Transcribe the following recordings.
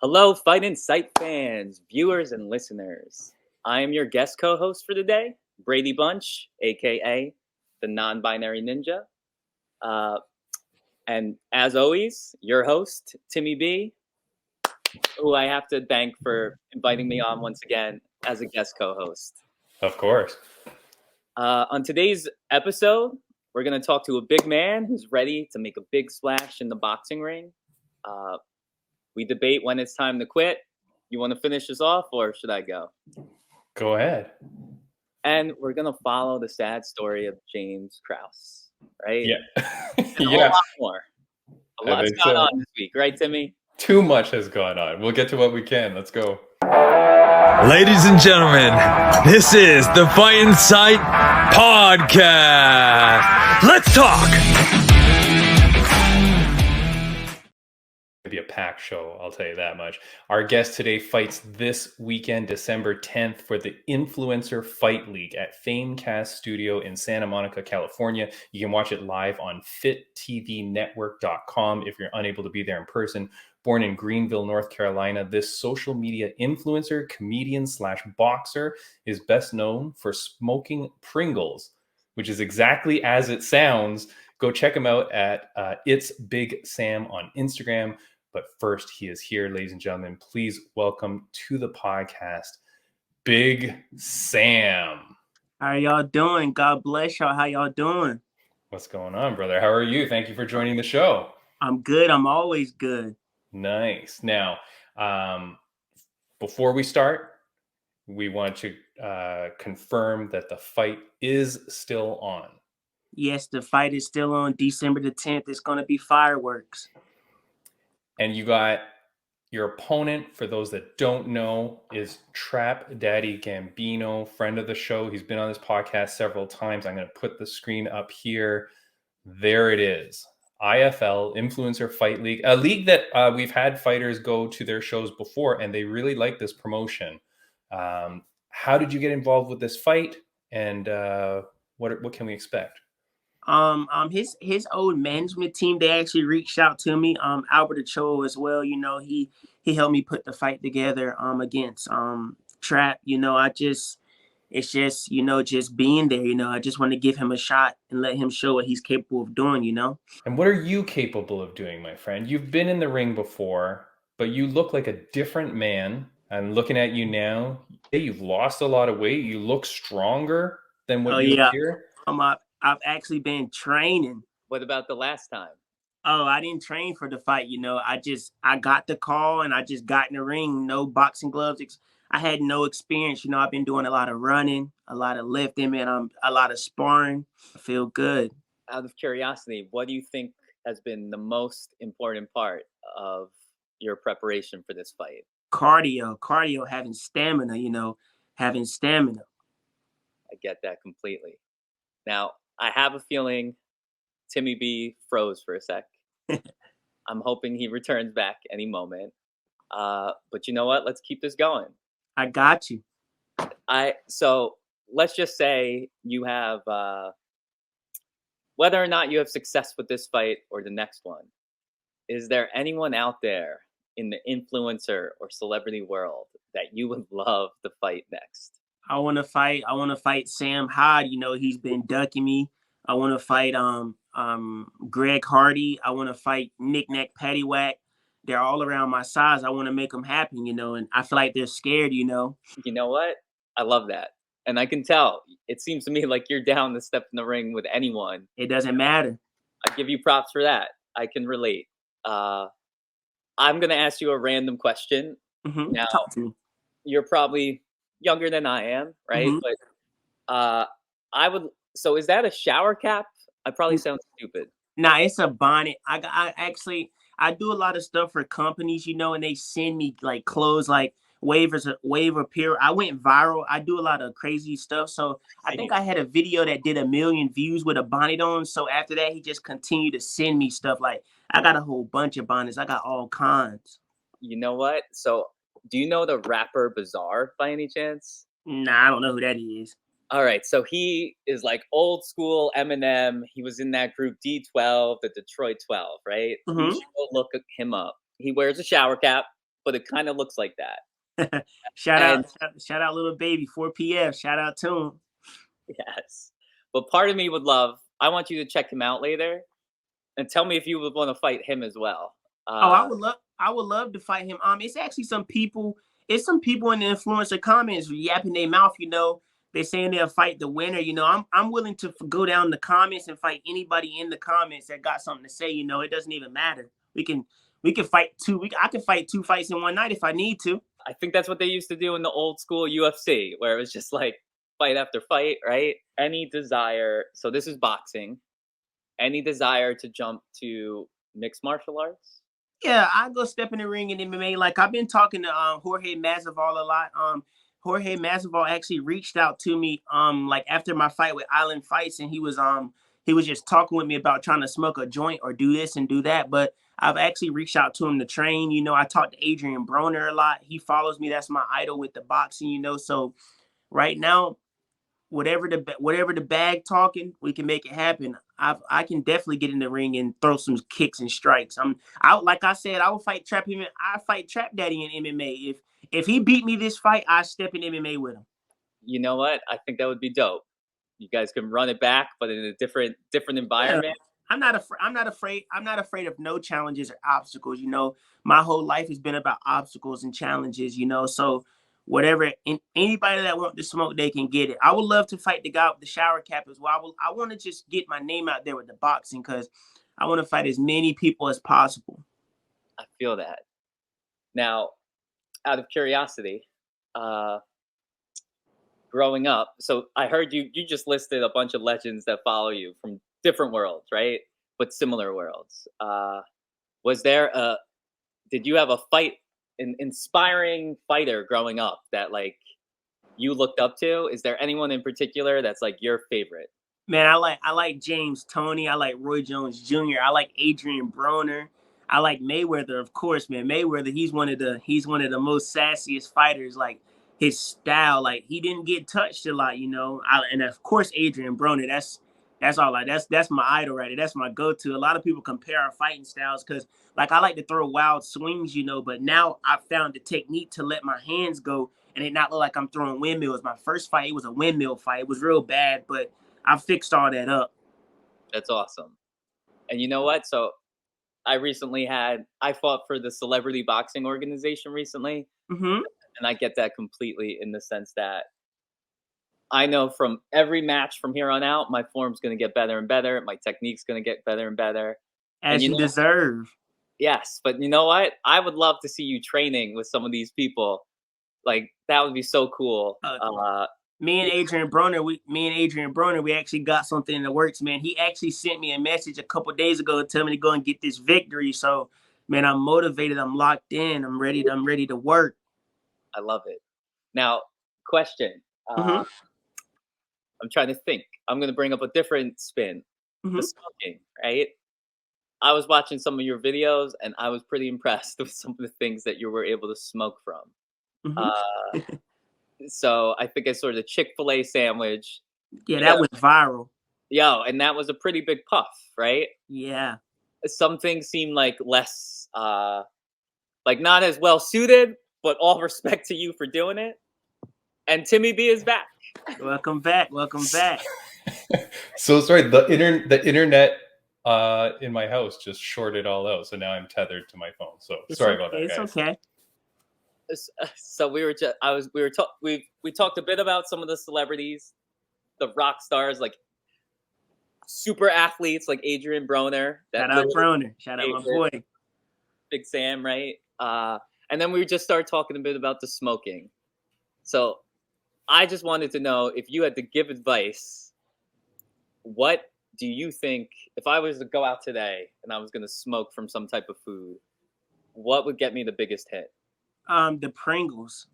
Hello, Fight Insight fans, viewers, and listeners. I am your guest co-host for today, Braydbunch, aka the non-binary ninja. Uh, and as always, your host, Timmy B, who I have to thank for inviting me on once again as a guest co-host. Of course. On today's episode, we're going to talk to a big man who's ready to make a big splash in the boxing ring. We debate when it's time to quit. You want to finish this off, or should I go? Go ahead. And we're going to follow the sad story of James Krause, right? Yeah. And a whole lot more. A lot's gone on this week, right, Timmy? Too much has gone on. We'll get to what we can. Let's go. Ladies and gentlemen, this is the Fight Insight Podcast. Let's talk. Be a packed show, I'll tell you that much. Our guest today fights this weekend, December 10th, for the Influencer Fight League at Famecast Studio in Santa Monica, California. You can watch it live on fittvnetwork.com if you're unable to be there in person. Born in Greenville, North Carolina, this social media influencer, comedian / boxer is best known for smoking Pringles, which is exactly as it sounds. Go check him out at It's Big Sam on Instagram. But first, he is here, ladies and gentlemen. Please welcome to the podcast, Big Sam. How y'all doing? God bless y'all. How y'all doing? What's going on, brother? How are you? Thank you for joining the show. I'm good. I'm always good. Nice. Now, before we start, we want to confirm that the fight is still on. Yes, the fight is still on December the 10th. It's going to be fireworks. And you got your opponent, for those that don't know, is Trap Daddy Gambino, friend of the show. He's been on this podcast several times. I'm going to put the screen up here. There it is. IFL, Influencer Fight League, a league that we've had fighters go to their shows before, and they really like this promotion. How did you get involved with this fight, and what can we expect? His old management team, they actually reached out to me. Albert Ochoa as well. You know, he helped me put the fight together. Against Trap. You know, it's just, you know, just being there. You know, I just want to give him a shot and let him show what he's capable of doing. You know. And what are you capable of doing, my friend? You've been in the ring before, but you look like a different man. I'm looking at you now. Hey, you've lost a lot of weight. You look stronger than what you appear. I've actually been training. What about the last time? Oh, I didn't train for the fight. You know, I got the call and I just got in the ring. No boxing gloves. I had no experience. You know, I've been doing a lot of running, a lot of lifting, and a lot of sparring. I feel good. Out of curiosity, what do you think has been the most important part of your preparation for this fight? Cardio, having stamina, you know, having stamina. I get that completely. Now, I have a feeling Timmy B froze for a sec. I'm hoping he returns back any moment. But you know what? Let's keep this going. I got you. So let's just say you have, whether or not you have success with this fight or the next one, is there anyone out there in the influencer or celebrity world that you would love to fight next? I want to fight Sam Hyde. You know, he's been ducking me. I want to fight Greg Hardy. I want to fight Nick Nack Paddywhack. They're all around my size. I want to make them happen, you know, and I feel like they're scared, you know. You know what? I love that. And I can tell. It seems to me like you're down to step in the ring with anyone. It doesn't matter. I give you props for that. I can relate. I'm going to ask you a random question. Mm-hmm. Now, talk to me. You're probably younger than I am, right? Mm-hmm. But so is that a shower cap? I probably sound stupid. Nah, it's a bonnet. I do a lot of stuff for companies, you know, and they send me like clothes, like wave appear. I went viral. I do a lot of crazy stuff. So I think I had a video that did 1 million views with a bonnet on. So after that, he just continued to send me stuff. Like I got a whole bunch of bonnets. I got all kinds. You know what? So do you know the rapper Bizarre by any chance? Nah, I don't know who that is. All right. So he is like old school Eminem. He was in that group D12, the Detroit 12, right? Mm-hmm. You should go look him up. He wears a shower cap. but it kind of looks like that. shout And out, little baby 4PF. Shout out to him. yes, but part of me would love. I want you to check him out later and tell me if you would want to fight him as well. Oh, I would love to fight him. It's actually some people in the influencer comments yapping their mouth, they're saying they'll fight the winner. I'm willing to go down the comments and fight anybody in the comments that got something to say. It doesn't even matter. We can fight I can fight 2 fights in one night if I need to. I think that's what they used to do in the old school UFC, where it was just like fight after fight, right? Any desire, so this is boxing, any desire to jump to mixed martial arts? Yeah, I go step in the ring in MMA. Like, I've been talking to Jorge Masvidal a lot. Jorge Masvidal actually reached out to me like after my fight with Island Fights, and he was just talking with me about trying to smoke a joint or do this and do that. But I've actually reached out to him to train. I talked to Adrian Broner a lot. He follows me. That's my idol with the boxing. So right now, whatever the bag talking, we can make it happen. I can definitely get in the ring and throw some kicks and strikes. Like I said, I will fight Trap him. I fight Trap Daddy in MMA. If he beat me this fight, I step in MMA with him. You know what? I think that would be dope. You guys can run it back, but in a different environment. Yeah. I'm not afraid of no challenges or obstacles. My whole life has been about obstacles and challenges. So whatever, anybody that wants to smoke, they can get it. I would love to fight the guy with the shower cap as well. I want to just get my name out there with the boxing because I want to fight as many people as possible. I feel that. Now, out of curiosity, growing up, so I heard you just listed a bunch of legends that follow you from different worlds, right? But similar worlds. Did you have an inspiring fighter growing up that like you looked up to? Is there anyone in particular that's like your favorite? Man, I like James Toney. I like Roy Jones Jr. I like Adrian Broner. I like Mayweather, of course, man. Mayweather, he's one of the most sassiest fighters. Like, his style, like, he didn't get touched a lot, and of course Adrian Broner. That's all. That's my idol right there. That's my go-to. A lot of people compare our fighting styles because, like, I like to throw wild swings, but now I've found the technique to let my hands go and it not look like I'm throwing windmills. My first fight, it was a windmill fight. It was real bad, but I fixed all that up. That's awesome. And you know what? So I fought for the celebrity boxing organization recently. Mm-hmm. And I get that completely in the sense that I know from every match from here on out, my form's going to get better and better. My technique's going to get better and better. As you deserve. Yes. But you know what? I would love to see you training with some of these people. Like, that would be so cool. Me and Adrian Broner, we actually got something in the works, man. He actually sent me a message a couple days ago telling me to go and get this victory. So, man, I'm motivated. I'm locked in. I'm ready to work. I love it. Now, question. Mm-hmm. I'm trying to think. I'm going to bring up a different spin. Mm-hmm. The smoking, right? I was watching some of your videos, and I was pretty impressed with some of the things that you were able to smoke from. Mm-hmm. So I think I saw the Chick-fil-A sandwich. Yeah, that went viral. Yo, and that was a pretty big puff, right? Yeah. Some things seem like less, like not as well suited, but all respect to you for doing it. And Timmy B is back. Welcome back. So sorry, the internet in my house just shorted all out, so now I'm tethered to my phone. So sorry about that, guys. It's okay. So we talked a bit about some of the celebrities, the rock stars, like super athletes like Adrian Broner. Shout out Broner. Shout out my boy. Big Sam, right? And then we just started talking a bit about the smoking. So I just wanted to know, if you had to give advice, what do you think, if I was to go out today and I was going to smoke from some type of food, what would get me the biggest hit? The Pringles.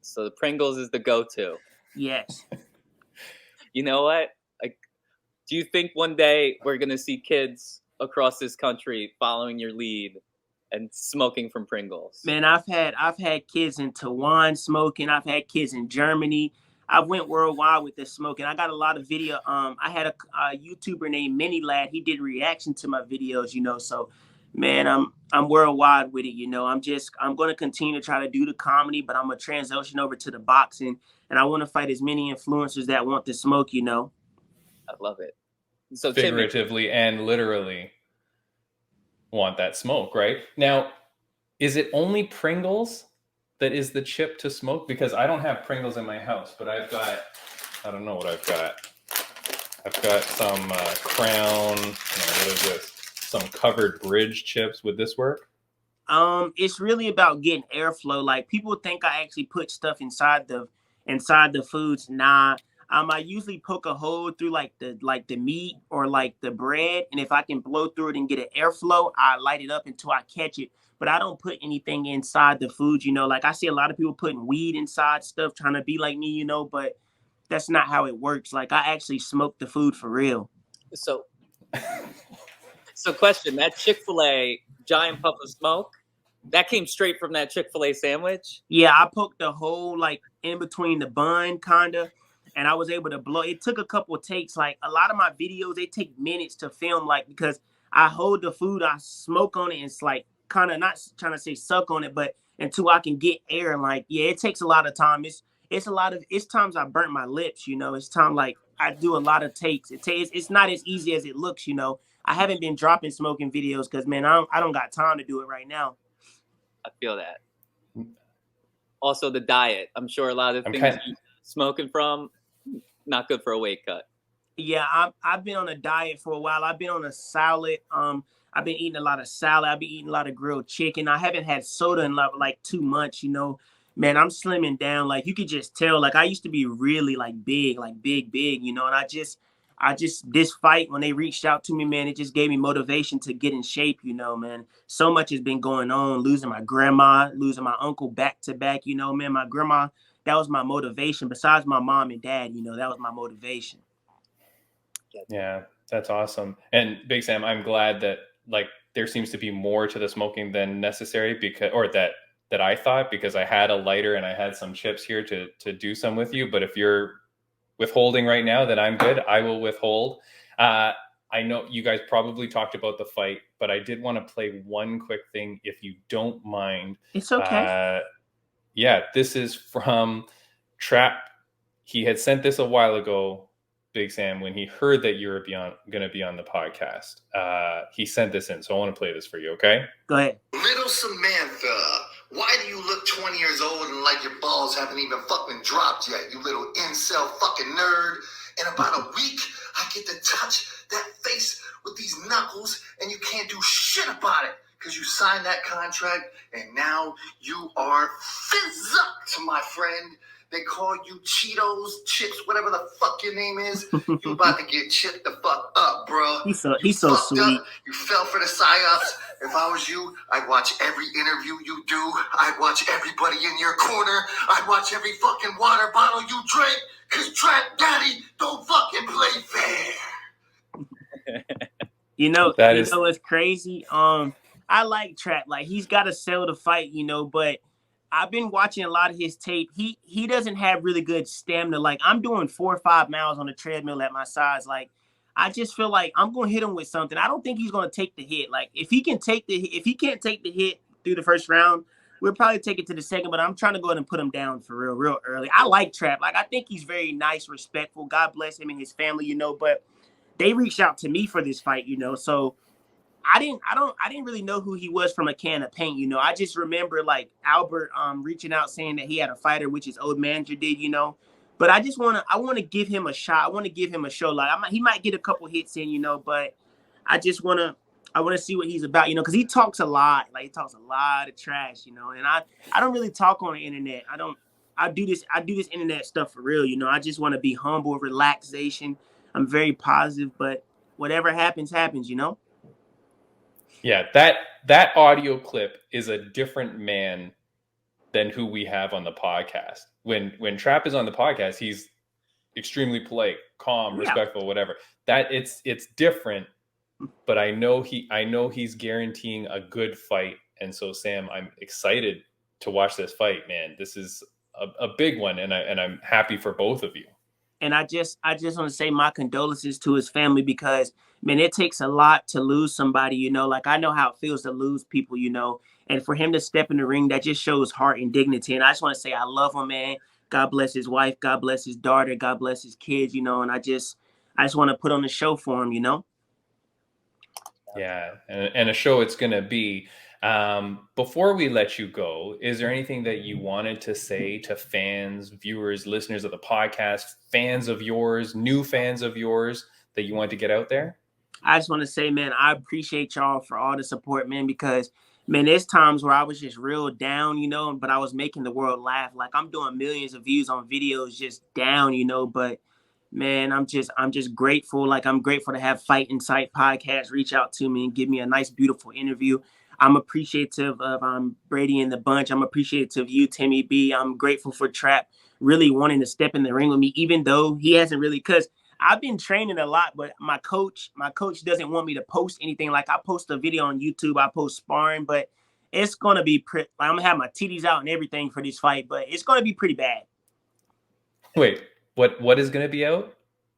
So the Pringles is the go-to. Yes. You know what? Like, do you think one day we're going to see kids across this country following your lead and smoking from Pringles? Man, I've had kids in Taiwan smoking. I've had kids in Germany. I went worldwide with this smoking. I got a lot of video. I had a YouTuber named Mini Lad. He did reaction to my videos, So, Man, I'm worldwide with it, you know. I'm gonna continue to try to do the comedy, but I'm gonna transition over to the boxing, and I want to fight as many influencers that want to smoke, you know. I love it. So Timmy, Figuratively and literally want that smoke, right? Now, is it only Pringles that is the chip to smoke? Because I don't have Pringles in my house, but I don't know what I've got. I've got some Crown, what is this? Some Covered Bridge chips. Would this work? It's really about getting airflow. Like people think I actually put stuff inside the foods. Nah. I usually poke a hole through like the meat or like the bread, and if I can blow through it and get an airflow, I light it up until I catch it. But I don't put anything inside the food, you know. Like I see a lot of people putting weed inside stuff, trying to be like me, you know. But that's not how it works. Like I actually smoke the food for real. so question, that Chick-fil-A giant puff of smoke, that came straight from that Chick-fil-A sandwich? Yeah, I poked a hole like in between the bun, kinda, and I was able to blow. It took a couple of takes. Like a lot of my videos, they take minutes to film, like because I hold the food, I smoke on it, and it's like kind of not trying to say suck on it, but until I can get air. And like, yeah, it takes a lot of time. It's times I burnt my lips, you know. It's time like I do a lot of takes. It's not as easy as it looks, you know. I haven't been dropping smoking videos because man, I don't got time to do it right now. I feel that. Also, the diet. I'm sure a lot of things you're smoking from, not good for a weight cut. Yeah, I've been on a diet for a while. I've been on a salad. I've been eating a lot of salad. I've been eating a lot of grilled chicken. I haven't had soda in like 2 months, you know. Man, I'm slimming down. Like you could just tell. Like I used to be really like big, you know. And I just this fight when they reached out to me, man, it just gave me motivation to get in shape, you know, man. So much has been going on. Losing my grandma, losing my uncle back to back, you know, man. My grandma, that was my motivation. Besides my mom and dad, you know, that was my motivation. Yeah, that's awesome. And Big Sam, I'm glad that like there seems to be more to the smoking than necessary because, or that I thought, because I had a lighter and I had some chips here to do some with you. But if you're withholding right now, then I'm good. I will withhold. I know you guys probably talked about the fight, but I did want to play one quick thing, if you don't mind. It's okay. Yeah, this is from Trap. He had sent this a while ago, Big Sam, when he heard that you were going to be on the podcast. He sent this in, so I want to play this for you, okay? Go ahead. Little Samantha, why do you look 20 years old and like your balls haven't even fucking dropped yet, you little incel fucking nerd? In about a week, I get to touch that face with these knuckles and you can't do shit about it because you signed that contract and now you are fizzed, my friend. They call you Cheetos, Chips, whatever the fuck your name is. You about to get chipped the fuck up, bro. He's so sweet. Up. You fell for the psyops. If I was you, I'd watch every interview you do. I'd watch everybody in your corner. I'd watch every fucking water bottle you drink. Cause Trap Daddy don't fucking play fair. You know what's crazy? I like Trap. Like he's got to sell the fight, you know, but I've been watching a lot of his tape. He doesn't have really good stamina. Like I'm doing 4 or 5 miles on the treadmill at my size. Like I just feel like I'm gonna hit him with something. I don't think he's gonna take the hit. Like if he can't take the hit through the first round, we'll probably take it to the second. But I'm trying to go ahead and put him down for real early. I like Trap. Like I think he's very nice, respectful. God bless him and his family, you know. But they reached out to me for this fight, you know. So I didn't really know who he was from a can of paint, you know. I just remember like Albert reaching out saying that he had a fighter, which his old manager did, you know. But I want to give him a shot. I want to give him a show. Like he might get a couple hits in, you know, but I want to see what he's about, you know, because he talks a lot. Like he talks a lot of trash, you know. And I don't really talk on the internet. I do this internet stuff for real, you know. I just want to be humble, relaxation. I'm very positive, but whatever happens, you know. Yeah, that audio clip is a different man than who we have on the podcast. When Trap is on the podcast, he's extremely polite, calm, respectful, whatever. That it's different, but I know he's guaranteeing a good fight. And so Sam, I'm excited to watch this fight, man. This is a big one, and I'm happy for both of you. And I just want to say my condolences to his family because man, it takes a lot to lose somebody, you know. Like I know how it feels to lose people, you know. And for him to step in the ring, that just shows heart and dignity. And I just want to say I love him, man. God bless his wife. God bless his daughter. God bless his kids, you know. And I just want to put on the show for him, you know. Yeah, and a show it's going to be. Before we let you go, is there anything that you wanted to say to fans, viewers, listeners of the podcast, fans of yours, new fans of yours that you want to get out there? I just want to say, man, I appreciate y'all for all the support, man, because, man, there's times where I was just real down, you know, but I was making the world laugh. Like I'm doing millions of views on videos just down, you know, but man, I'm just grateful. Like I'm grateful to have Fight Insight podcast reach out to me and give me a nice, beautiful interview. I'm appreciative of Brady and the Bunch. I'm appreciative of you, Timmy B. I'm grateful for Trap really wanting to step in the ring with me, even though he hasn't really, because I've been training a lot, but my coach doesn't want me to post anything. Like I post a video on YouTube, I post sparring, but it's gonna be like, I'm gonna have my titties out and everything for this fight, but it's gonna be pretty bad. Wait, what is going to be out?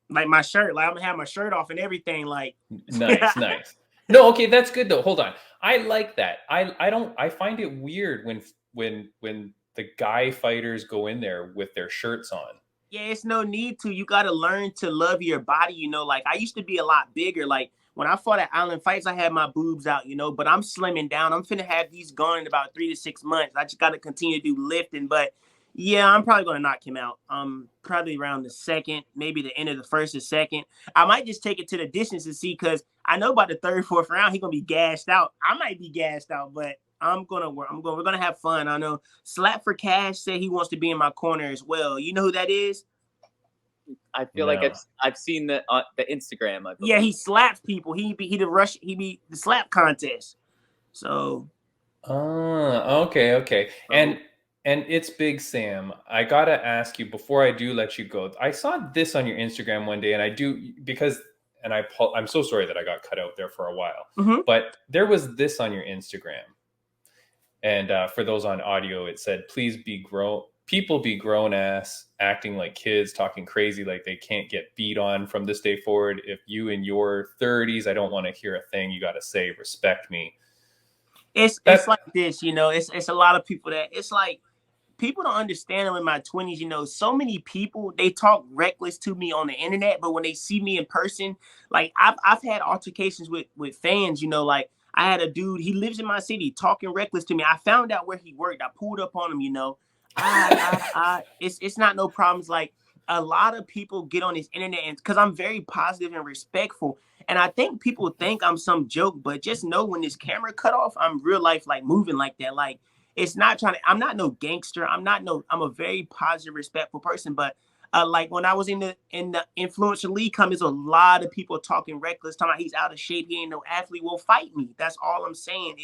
Like my shirt, like I'm gonna have my shirt off and everything. Like nice. No, okay, that's good though. Hold on, I like that. I find it weird when the guy fighters go in there with their shirts on. Yeah, it's no need to. You got to learn to love your body, you know. Like I used to be a lot bigger. Like when I fought at Island Fights, I had my boobs out, you know, but I'm slimming down. I'm finna have these gone in about 3 to 6 months. I just got to continue to do lifting. But yeah, I'm probably going to knock him out. Probably around the second, maybe the end of the first or second. I might just take it to the distance and see, because I know by the third, fourth round, he's going to be gassed out. I might be gassed out, but we're gonna have fun. I know Slap for Cash said he wants to be in my corner as well. You know who that is? I feel like I've seen the Instagram. Yeah, he slaps people. He be the slap contest. So. Okay. And it's Big Sam. I gotta ask you before I do let you go. I saw this on your Instagram one day, and I'm so sorry that I got cut out there for a while. Mm-hmm. But there was this on your Instagram. And for those on audio, it said, "Please people be grown ass, acting like kids, talking crazy like they can't get beat on from this day forward. If you in your 30s, I don't want to hear a thing you got to say. Respect me." It's like this, you know. It's a lot of people that it's like people don't understand them in my 20s. You know, so many people, they talk reckless to me on the internet, but when they see me in person, like I've had altercations with fans. You know, like I had a dude, he lives in my city, talking reckless to me. I found out where he worked. I pulled up on him, you know. It's not no problems. Like a lot of people get on this internet, and because I'm very positive and respectful, and I think people think I'm some joke, but just know when this camera cut off, I'm real life, like moving like that. Like it's not I'm not no gangster. I'm a very positive, respectful person. But like when I was in the influencer league, there's a lot of people talking reckless, talking about he's out of shape, he ain't no athlete. Well, fight me. That's all I'm saying.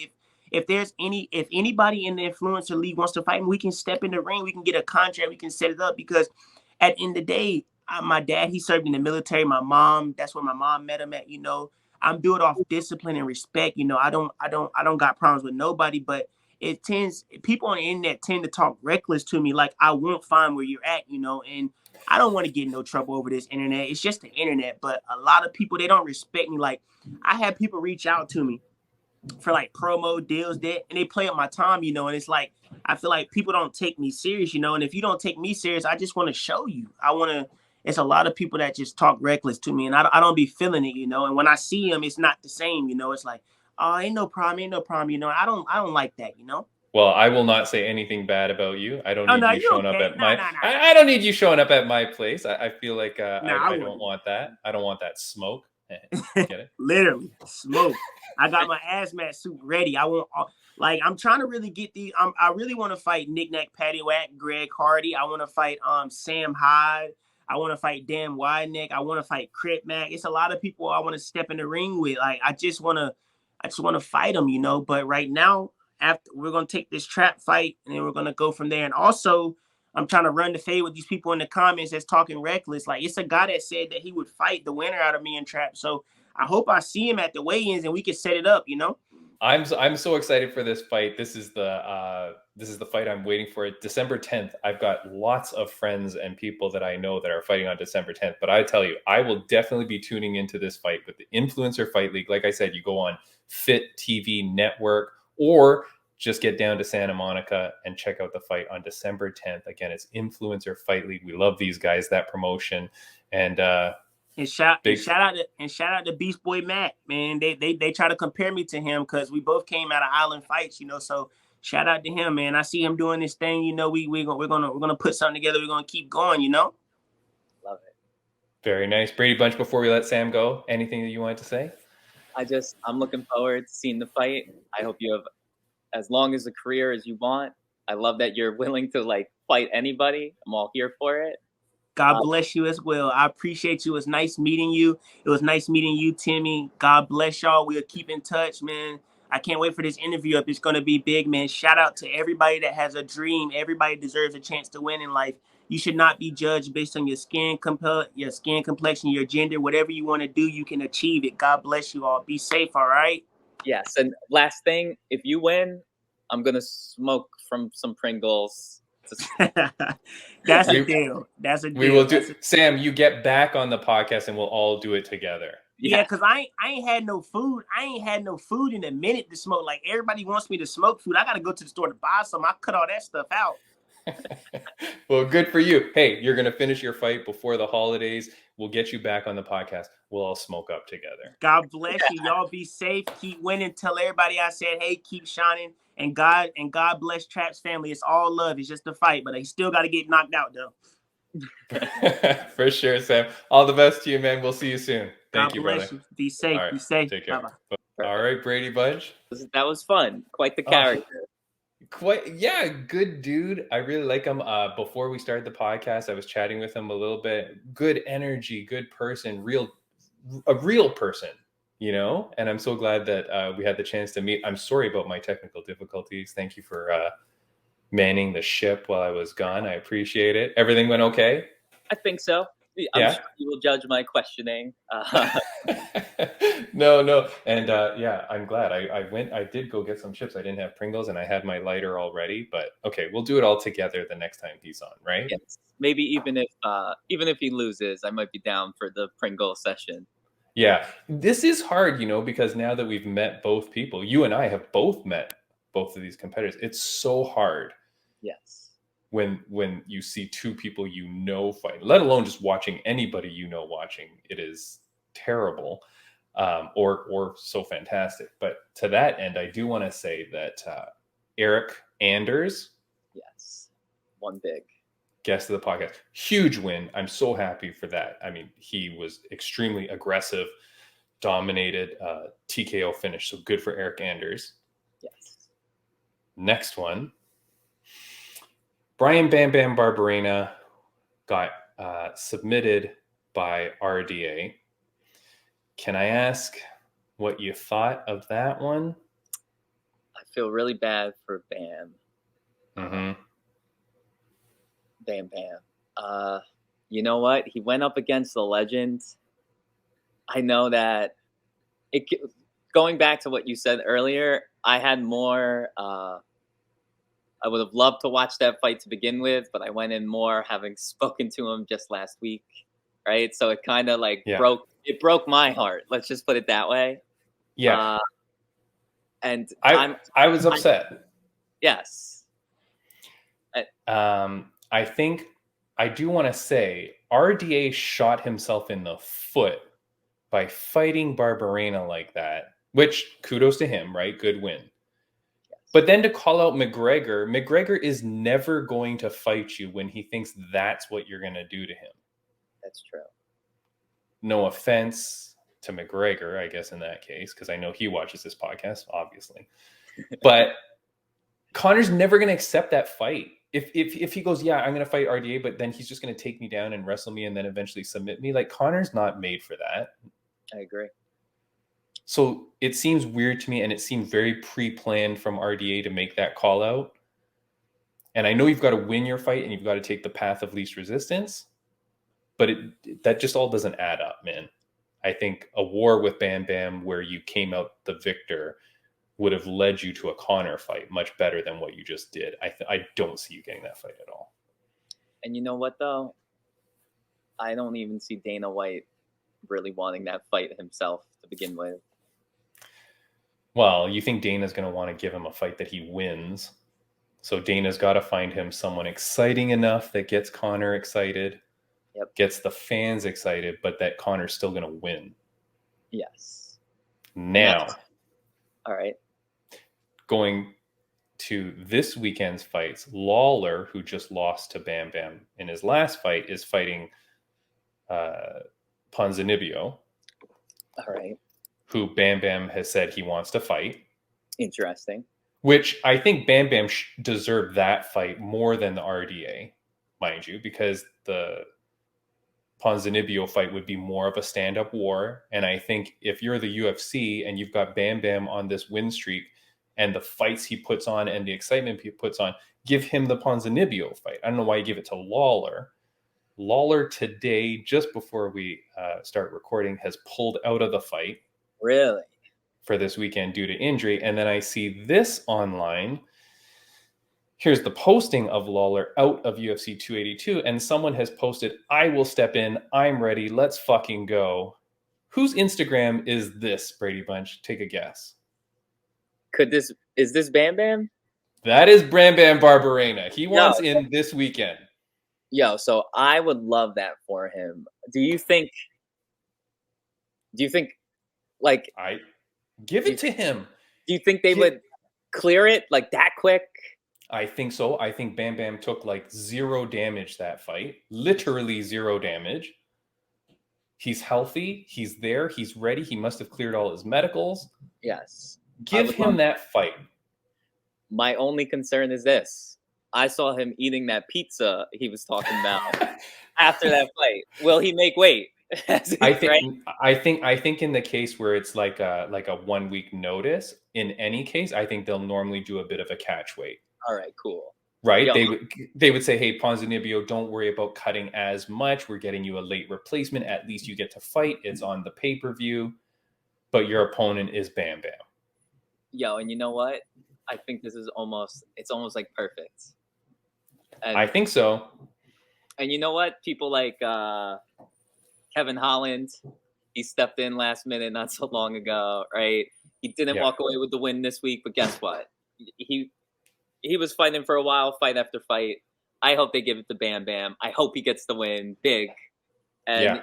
If anybody in the influencer league wants to fight me, we can step in the ring, we can get a contract, we can set it up, because at the end of the day, my dad, he served in the military. My mom, that's where my mom met him at, you know. I'm doing it off discipline and respect, you know. I don't got problems with nobody, but people on the internet tend to talk reckless to me, like I won't find where you're at, you know, and I don't want to get in no trouble over this internet. It's just the internet, but a lot of people, they don't respect me. Like I had people reach out to me for like promo deals and they play up my time, you know, and it's like I feel like people don't take me serious, you know, and if you don't take me serious, I just want to show you. It's a lot of people that just talk reckless to me, and I don't be feeling it, you know, and when I see them, it's not the same, you know. It's like, oh, ain't no problem, you know. I don't like that, you know. Well, I will not say anything bad about you. I don't need you showing up at I don't need you showing up at my place. I feel like I don't want that. I don't want that smoke. Get it? Literally smoke. I got my hazmat suit ready. I'm trying to really get I really want to fight Nick Nack Patty Wack, Greg Hardy. I want to fight Sam Hyde. I want to fight Dan Wideneck. I want to fight Crit Mac. It's a lot of people I want to step in the ring with. Like I just want to fight them, you know. But right now, after we're gonna take this trap fight, and then we're gonna go from there. And also, I'm trying to run the fade with these people in the comments that's talking reckless. Like it's a guy that said that he would fight the winner out of me in trap. So I hope I see him at the weigh-ins and we can set it up, you know. I'm so excited for this fight. This is the fight I'm waiting for. December 10th. I've got lots of friends and people that I know that are fighting on December 10th. But I tell you, I will definitely be tuning into this fight with the Influencer Fight League. Like I said, you go on Fit TV Network or just get down to Santa Monica and check out the fight on December 10th. Again, it's Influencer Fight League. We love these guys, that promotion. And shout out to Beast Boy Matt, man. They try to compare me to him because we both came out of Island Fights, So shout out to him, man. I see him doing this thing, we're gonna put something together. We're gonna keep going, Love it. Very nice. Brady Bunch, before we let Sam go, anything that you wanted to say? I'm looking forward to seeing the fight. I hope you have as long as a career as you want. I love that you're willing to fight anybody. I'm all here for it. God bless you as well. I appreciate you. It was nice meeting you. It was nice meeting you, Timmy. God bless y'all. We'll keep in touch, man. I can't wait for this interview up. It's going to be big, man. Shout out to everybody that has a dream. Everybody deserves a chance to win in life. You should not be judged based on your skin complexion, your gender, whatever you want to do, you can achieve it. God bless you all. Be safe, all right? Yes, and last thing, if you win, I'm going to smoke from some Pringles. That's a deal. That's a deal. We will do. Sam, you get back on the podcast and we'll all do it together. Yeah, because I ain't had no food. I ain't had no food in a minute to smoke. Like, everybody wants me to smoke food. I got to go to the store to buy some. I cut all that stuff out. Well, good for you. Hey, you're going to finish your fight before the holidays. We'll get you back on the podcast. We'll all smoke up together. God bless you. Y'all be safe. Keep winning. Tell everybody I said, hey, keep shining. And God bless Trap's family. It's all love. It's just a fight, but they still got to get knocked out, though. For sure, Sam. All the best to you, man. We'll see you soon. Thank God you, bless brother. You. Be safe. Right, be safe. Take care. Bye-bye. All right, Brady Bunch. That was fun. Quite the character. Good dude. I really like him. Before we started the podcast, I was chatting with him a little bit. Good energy, good person, a real person, and I'm so glad that we had the chance to meet. I'm sorry about my technical difficulties. Thank you for manning the ship while I was gone. I appreciate it. Everything went okay? I think so. I'm sure you will judge my questioning. No. And I'm glad I did go get some chips. I didn't have Pringles and I had my lighter already, but okay, we'll do it all together the next time he's on, right? Yes. Maybe even if he loses, I might be down for the Pringle session. Yeah. This is hard, because now that we've met both people, you and I have both met both of these competitors. It's so hard. Yes. When you see two people fight, let alone just watching anybody watching, it is terrible, or so fantastic. But to that end, I do want to say that Eric Anders, yes, one big guest of the podcast, huge win. I'm so happy for that. I mean, he was extremely aggressive, dominated, TKO finish. So good for Eric Anders. Yes. Next one. Brian Bam Bam Barberena got submitted by RDA. Can I ask what you thought of that one? I feel really bad for Bam. Mm-hmm. Bam Bam. You know what? He went up against the legend. I know that going back to what you said earlier, I had more... I would have loved to watch that fight to begin with, but I went in more having spoken to him just last week, right? So it kind of broke my heart. Let's just put it that way. Yeah. And I was upset. Yes. I think I do want to say RDA shot himself in the foot by fighting Barberena like that, which kudos to him, right? Good win. But then to call out McGregor is never going to fight you when he thinks that's what you're going to do to him. That's true. No offense to McGregor, I guess, in that case, because I know he watches this podcast, obviously. But Connor's never going to accept that fight. If he goes, yeah, I'm going to fight RDA, but then he's just going to take me down and wrestle me and then eventually submit me. Like, Connor's not made for that. I agree. So it seems weird to me, and it seemed very pre-planned from RDA to make that call out. And I know you've got to win your fight and you've got to take the path of least resistance, but that just all doesn't add up, man. I think a war with Bam Bam where you came out the victor would have led you to a Conor fight much better than what you just did. I don't see you getting that fight at all. And you know what, though? I don't even see Dana White really wanting that fight himself to begin with. Well, you think Dana's going to want to give him a fight that he wins. So Dana's got to find him someone exciting enough that gets Conor excited, gets the fans excited, but that Conor's still going to win. Yes. Now, all right. Going to this weekend's fights, Lawler, who just lost to Bam Bam in his last fight, is fighting Ponzinibbio. All right. Who Bam Bam has said he wants to fight. Interesting. Which I think Bam Bam deserved that fight more than the RDA, mind you, because the Ponzinibbio fight would be more of a stand-up war. And I think if you're the UFC and you've got Bam Bam on this win streak and the fights he puts on and the excitement he puts on, give him the Ponzinibbio fight. I don't know why you give it to Lawler. Lawler today, just before we start recording, has pulled out of the fight. Really? For this weekend due to injury. And then I see this online. Here's the posting of Lawler out of UFC 282. And someone has posted, I will step in. I'm ready. Let's fucking go. Whose Instagram is this, Brady Bunch? Take a guess. Is this Bam Bam? That is Bam Bam Barberena. He wants in this weekend. Yo, so I would love that for him. Do you think like I give it to him? Do you think they would clear it like that quick? I think so. I think Bam Bam took like 0 damage that fight. Literally 0 damage. He's healthy. He's there. He's ready. He must have cleared all his medicals. Yes. Give him that fight. My only concern is this. I saw him eating that pizza he was talking about after that fight. Will he make weight? I think in the case where it's like a 1 week notice, in any case, I think they'll normally do a bit of a catch weight. All right, cool. Right? They would say, hey, Ponzinibbio, don't worry about cutting as much. We're getting you a late replacement. At least you get to fight. It's on the pay-per-view. But your opponent is Bam Bam. Yo, and you know what? I think this is almost like perfect. And, I think so. And you know what? People like Kevin Holland, he stepped in last minute not so long ago, right? He didn't walk away with the win this week, but guess what? He was fighting for a while, fight after fight. I hope they give it to Bam Bam. I hope he gets the win big. And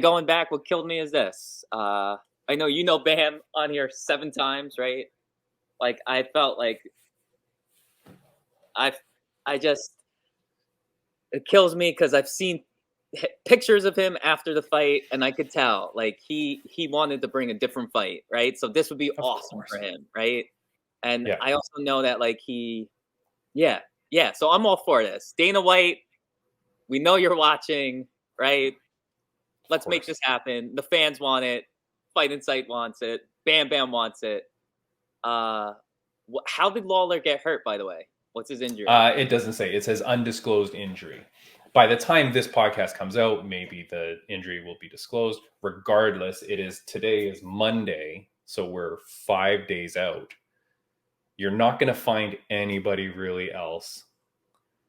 going back, what killed me is this. I know you know Bam on here 7 times, right? Like I felt like it kills me because I've seen pictures of him after the fight, and I could tell like he wanted to bring a different fight, right? So this would be awesome for him, right? And I also know that like so I'm all for this. Dana White, we know you're watching, right? Let's make this happen. The fans want it. Fight Insight wants it. Bam Bam wants it. How did Lawler get hurt, by the way? What's his injury? It doesn't say. It says undisclosed injury. By the time this podcast comes out, maybe the injury will be disclosed. Regardless, today is Monday, so we're 5 days out. You're not going to find anybody really else.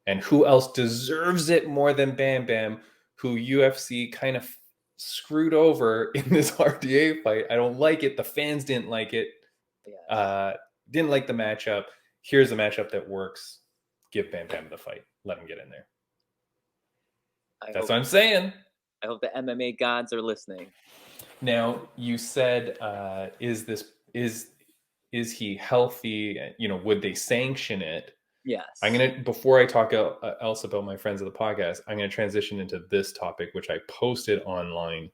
And who else deserves it more than Bam Bam, who UFC kind of screwed over in this RDA fight? I don't like it. The fans didn't like it. Didn't like the matchup. Here's a matchup that works. Give Bam Bam the fight. Let him get in there. That's what I'm saying. I hope the MMA gods are listening. Now, you said, is he healthy? Would they sanction it? Yes. Before I talk else about my friends of the podcast, I'm going to transition into this topic, which I posted online.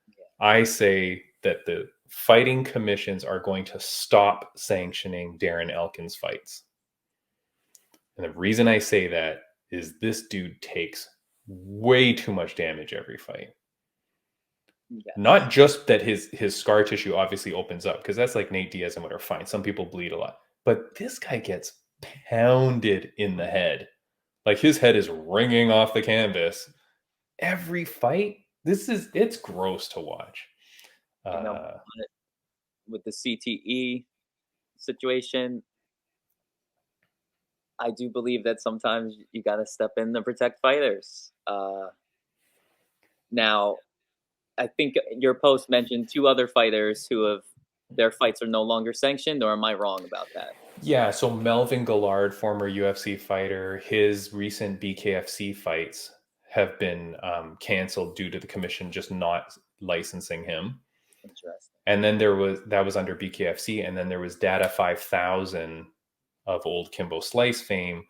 Yeah. I say that the fighting commissions are going to stop sanctioning Darren Elkins fights. And the reason I say that is this dude takes way too much damage every fight. Yes. Not just that his scar tissue obviously opens up, because that's like Nate Diaz and whatever, fine. Some people bleed a lot. But this guy gets pounded in the head. Like his head is ringing off the canvas. Every fight, it's gross to watch. With the CTE, situation, I do believe that sometimes you got to step in to protect fighters. Now, I think your post mentioned 2 other fighters who have their fights are no longer sanctioned, or am I wrong about that? Yeah, so Melvin Gillard, former UFC fighter, his recent BKFC fights have been canceled due to the commission just not licensing him. Interesting. And then that was under BKFC, and then there was Data 5000 of old Kimbo Slice fame,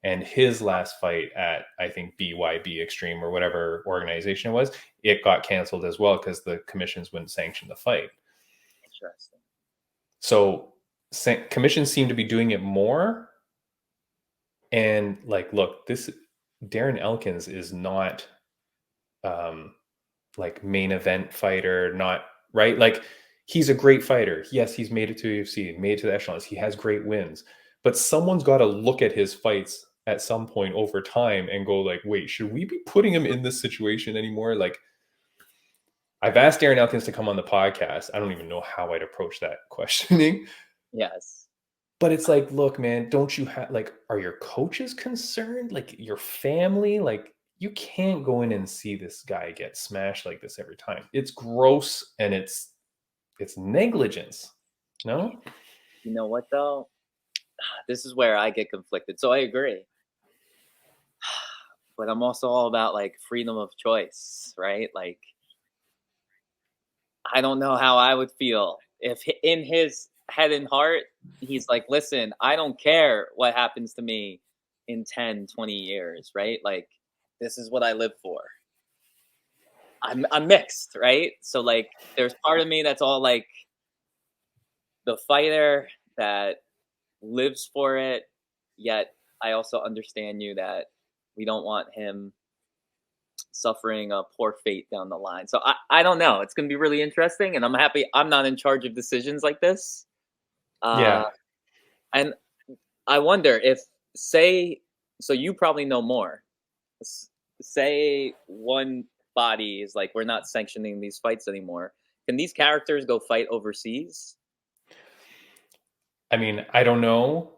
and his last fight at, I think, BYB Extreme or whatever organization it was, it got canceled as well because the commissions wouldn't sanction the fight. Interesting. So commissions seem to be doing it more. And like, look, this Darren Elkins is not like main event fighter, not right. Like, he's a great fighter. Yes, he's made it to UFC, made it to the echelons. He has great wins, but someone's got to look at his fights at some point over time and go like, wait, should we be putting him in this situation anymore? Like, I've asked Darren Elkins to come on the podcast. I don't even know how I'd approach that questioning. Yes. But it's like, look, man, don't you have, like, are your coaches concerned? Like, your family? Like, you can't go in and see this guy get smashed like this every time. It's gross, and it's negligence. No? You know what, though? This is where I get conflicted. So I agree. But I'm also all about, like, freedom of choice, right? Like, I don't know how I would feel if in his head and heart, he's like, listen, I don't care what happens to me in 10, 20 years, right? Like, this is what I live for. I'm mixed, right? So, like, there's part of me that's all like the fighter that lives for it, yet I also understand you that we don't want him suffering a poor fate down the line. So I don't know. It's going to be really interesting, and I'm happy I'm not in charge of decisions like this. Yeah. And I wonder if, say, so you probably know more. Say one body is like, we're not sanctioning these fights anymore. Can these characters go fight overseas? I mean, I don't know,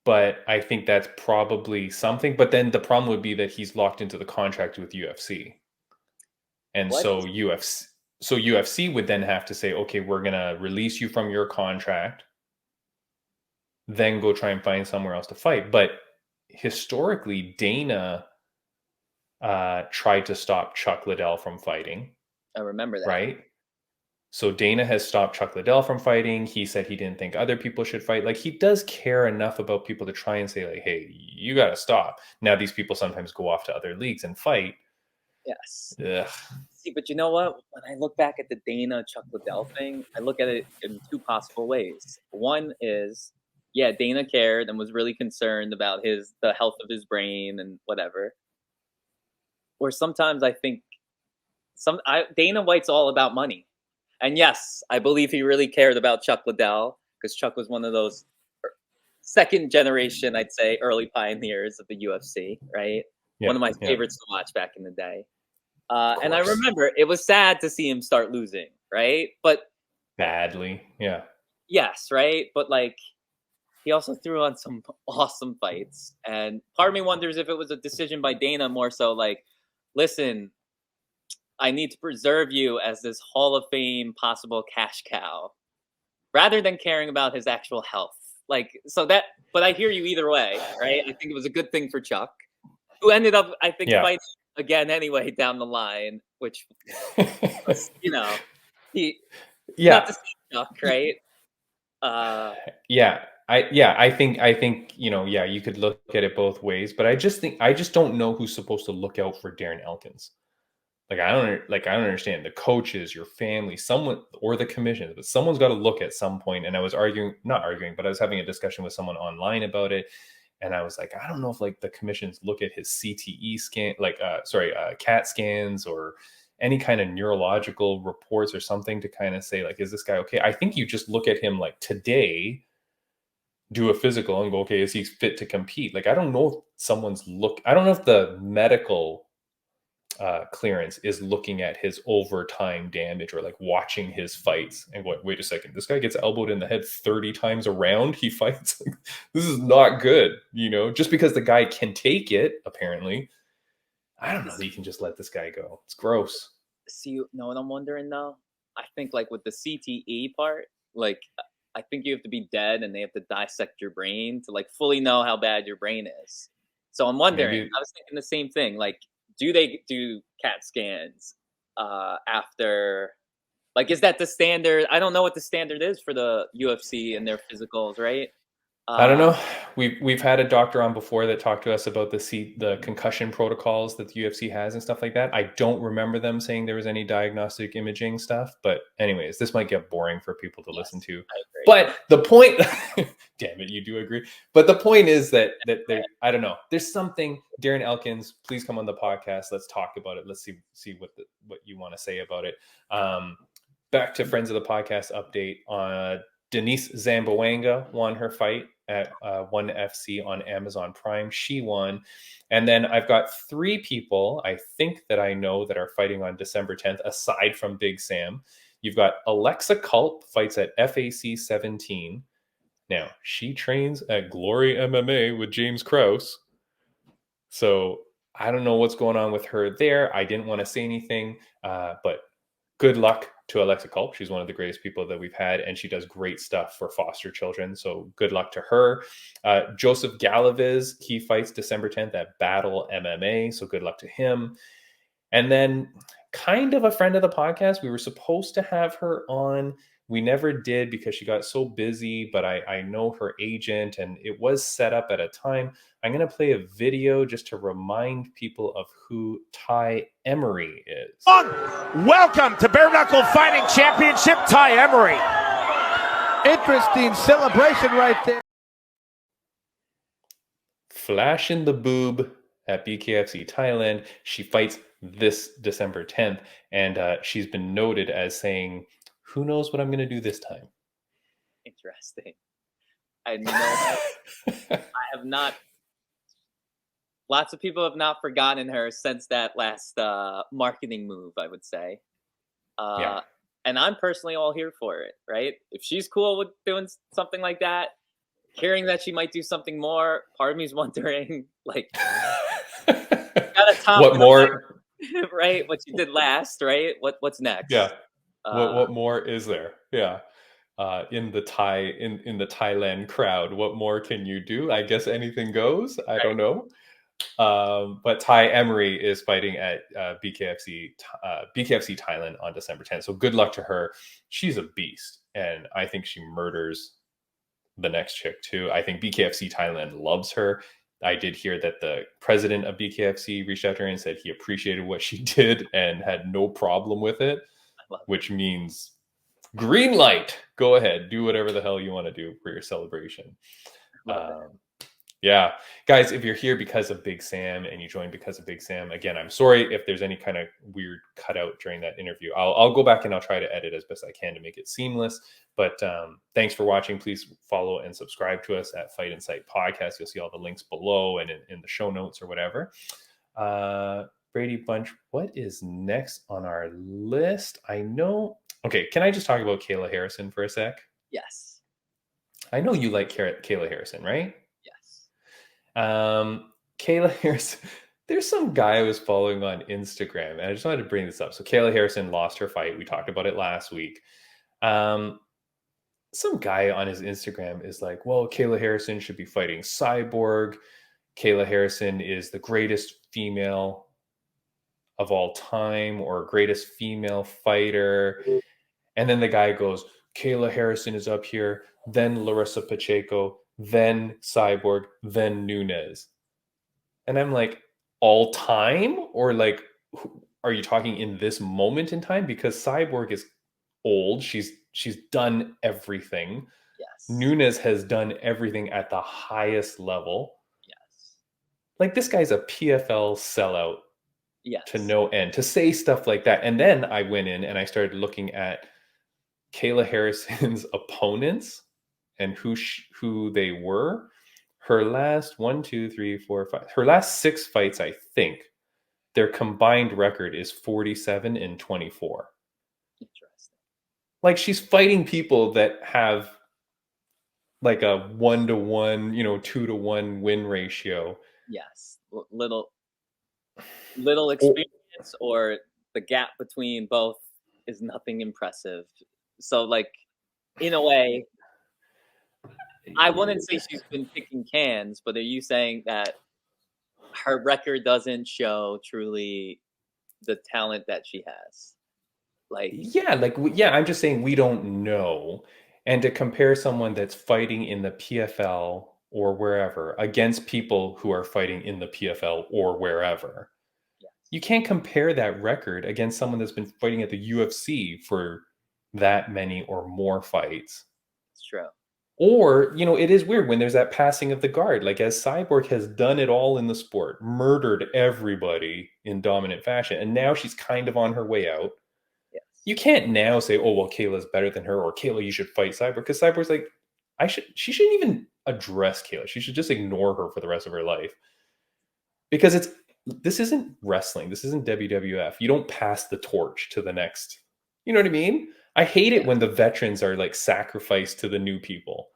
but I think that's probably something. But then the problem would be that he's locked into the contract with UFC. And What? so UFC would then have to say, okay, we're going to release you from your contract, then go try and find somewhere else to fight. But historically, Dana tried to stop Chuck Liddell from fighting. I remember that. Right? So Dana has stopped Chuck Liddell from fighting. He said he didn't think other people should fight. Like, he does care enough about people to try and say, like, hey, you got to stop. Now, these people sometimes go off to other leagues and fight. Yes. Ugh. See, but you know what? When I look back at the Dana Chuck Liddell thing, I look at it in 2 possible ways. One is, yeah, Dana cared and was really concerned about the health of his brain and whatever. Or sometimes I think Dana White's all about money. And yes, I believe he really cared about Chuck Liddell, because Chuck was one of those second generation, I'd say, early pioneers of the UFC, right? Yeah, one of my favorites to watch back in the day. And I remember it was sad to see him start losing, right? But badly, yeah. Yes, right? But, like, he also threw on some awesome fights. And part of me wonders if it was a decision by Dana more so like, listen, I need to preserve you as this Hall of Fame possible cash cow, rather than caring about his actual health. Like, so that, but I hear you either way, right? I think it was a good thing for Chuck, who ended up, I think, fighting again anyway down the line, which was, you know, not the same Chuck, right? I think, you know, you could look at it both ways, but I just don't know who's supposed to look out for Darren Elkins. Like, I don't understand the coaches, your family, someone, or the commission, but someone's got to look at some point. And I was not arguing, but I was having a discussion with someone online about it. And I was like, I don't know if, like, the commissions look at his CTE scan, CAT scans or any kind of neurological reports or something to kind of say, like, is this guy okay? I think you just look at him like today, do a physical and go, okay, is he fit to compete? Like, I don't know if I don't know if the medical clearance is looking at his overtime damage or like watching his fights and going, wait a second, this guy gets elbowed in the head 30 times a round he fights. This is not good, you know, just because the guy can take it, apparently. I don't know that you can just let this guy go. It's gross. See, you know what I'm wondering though? I think like with the CTE part, like I think you have to be dead and they have to dissect your brain to like fully know how bad your brain is. So I'm wondering, I was thinking the same thing. Like, do they do CAT scans after? Like, is that the standard? I don't know what the standard is for the UFC and their physicals, right? I don't know. We've had a doctor on before that talked to us about the concussion protocols that the UFC has and stuff like that. I don't remember them saying there was any diagnostic imaging stuff, but anyways, this might get boring for people to listen to. But the point, damn it, you do agree. But the point is that there, I don't know. There's something. Darren Elkins, please come on the podcast. Let's talk about it. Let's see what you want to say about it. Back to Friends of the Podcast update on. Denise Zamboanga won her fight at ONE FC on Amazon Prime. She won. And then I've got 3 people I think that I know that are fighting on December 10th, aside from Big Sam. You've got Alexa Culp, fights at FAC 17. Now, she trains at Glory MMA with James Krause. So I don't know what's going on with her there. I didn't want to say anything, but good luck to Alexa Culp. She's one of the greatest people that we've had, and she does great stuff for foster children. So good luck to her. Joseph Galaviz, he fights December 10th at Battle MMA. So good luck to him. And then kind of a friend of the podcast, we were supposed to have her on. We never did because she got so busy, but I know her agent and it was set up at a time. I'm going to play a video just to remind people of who Ty Emery is. Welcome to Bare Knuckle Fighting Championship, Ty Emery. Interesting celebration right there. Flashing the boob at BKFC Thailand. She fights this December 10th, and she's been noted as saying, who knows what I'm going to do this time? Interesting. I know that I have not. Lots of people have not forgotten her since that last marketing move, I would say. Yeah. And I'm personally all here for it, right? If she's cool with doing something like that, hearing that she might do something more, part of me is wondering, like, gotta top what more? Right? What you did last, right? What's next? Yeah. What more is there? Yeah. In the Thailand crowd, what more can you do? I guess anything goes. I don't know. But Ty Emery is fighting at BKFC Thailand on December 10th. So good luck to her. She's a beast, and I think she murders the next chick too. I think BKFC Thailand loves her. I did hear that the president of BKFC reached out to her and said he appreciated what she did and had no problem with it, which means green light. Go ahead, do whatever the hell you want to do for your celebration. Yeah, guys, if you're here because of Big Sam and you joined because of Big Sam, again, I'm sorry if there's any kind of weird cutout during that interview. I'll go back and I'll try to edit as best I can to make it seamless. But thanks for watching. Please follow and subscribe to us at Fight Insight Podcast. You'll see all the links below and in the show notes or whatever. Braydbunch, what is next on our list? I know. Okay, can I just talk about Kayla Harrison for a sec? Yes. I know you like Kayla Harrison, right? Yes. Kayla Harrison, there's some guy I was following on Instagram, and I just wanted to bring this up. So Kayla Harrison lost her fight. We talked about it last week. Some guy on his Instagram is like, well, Kayla Harrison should be fighting Cyborg. Kayla Harrison is the greatest female of all time or greatest female fighter. And then the guy goes, Kayla Harrison is up here, then Larissa Pacheco, then Cyborg, then Nunes. And I'm like, all time? Or like, are you talking in this moment in time? Because Cyborg is old. She's done everything. Yes. Nunes has done everything at the highest level. Yes. Like, this guy's a PFL sellout. Yes. To no end, to say stuff like that. And then I went in and I started looking at Kayla Harrison's opponents and who they were. Her last 1, 2, 3, 4, 5. Her last 6 fights, I think, their combined record is 47-24. Interesting. Like, she's fighting people that have like a 1-to-1, 2-to-1 win ratio. Yes, little experience, or the gap between both is nothing impressive. So, like, in a way, I wouldn't say she's been kicking cans, but are you saying that her record doesn't show truly the talent that she has? Like, I'm just saying we don't know. And to compare someone that's fighting in the PFL or wherever against people who are fighting in the PFL or wherever, yes, you can't compare that record against someone that's been fighting at the UFC for that many or more fights. it's true. Or, it is weird when there's that passing of the guard. Like, as Cyborg has done it all in the sport, murdered everybody in dominant fashion, and now she's kind of on her way out. Yes. You can't now say, oh, well, Kayla's better than her, or Kayla, you should fight Cyborg, because Cyborg's like, she shouldn't even address Kayla. She should just ignore her for the rest of her life. Because this isn't wrestling. This isn't WWF. You don't pass the torch to the next. You know what I mean? I hate it when the veterans are like sacrificed to the new people.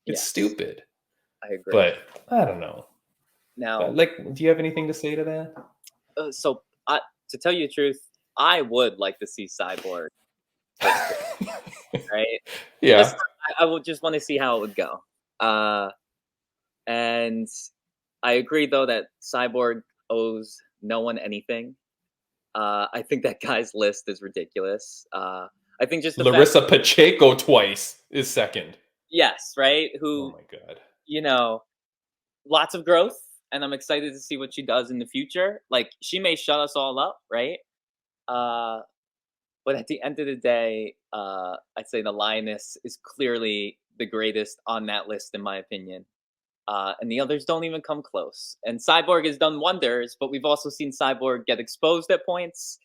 It's stupid. I agree. But I don't know. Now, But, do you have anything to say to that? so to tell you the truth, I would like to see Cyborg, right? Yeah. I would just want to see how it would go. And I agree, though, that Cyborg owes no one anything. I think that guy's list is ridiculous. I think just Larissa Pacheco twice is second. Yes, right? Who, oh my God. Lots of growth, and I'm excited to see what she does in the future. Like, she may shut us all up, right? But at the end of the day, I'd say the Lioness is clearly the greatest on that list, in my opinion. And the others don't even come close. And Cyborg has done wonders, but we've also seen Cyborg get exposed at points.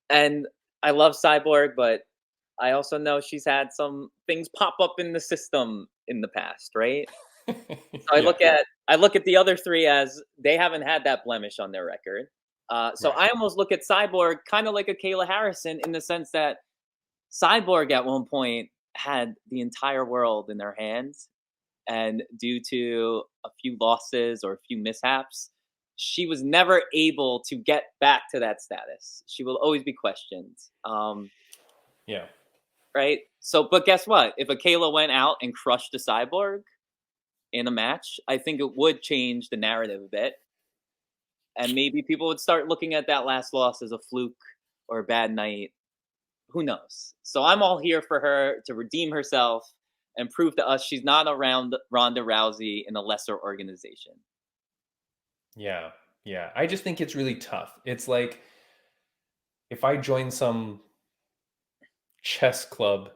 And I love Cyborg, but I also know she's had some things pop up in the system in the past, right? So I look at the other three as they haven't had that blemish on their record. So I almost look at Cyborg kind of like a Kayla Harrison, in the sense that Cyborg at one point had the entire world in their hands, and due to a few losses or a few mishaps, she was never able to get back to that status. She will always be questioned. Yeah. Right? So, but guess what? If a Kayla went out and crushed a Cyborg in a match, I think it would change the narrative a bit. And maybe people would start looking at that last loss as a fluke or a bad night. Who knows? So I'm all here for her to redeem herself and prove to us she's not around Ronda Rousey in a lesser organization. Yeah. Yeah. I just think it's really tough. It's like if I join some chess club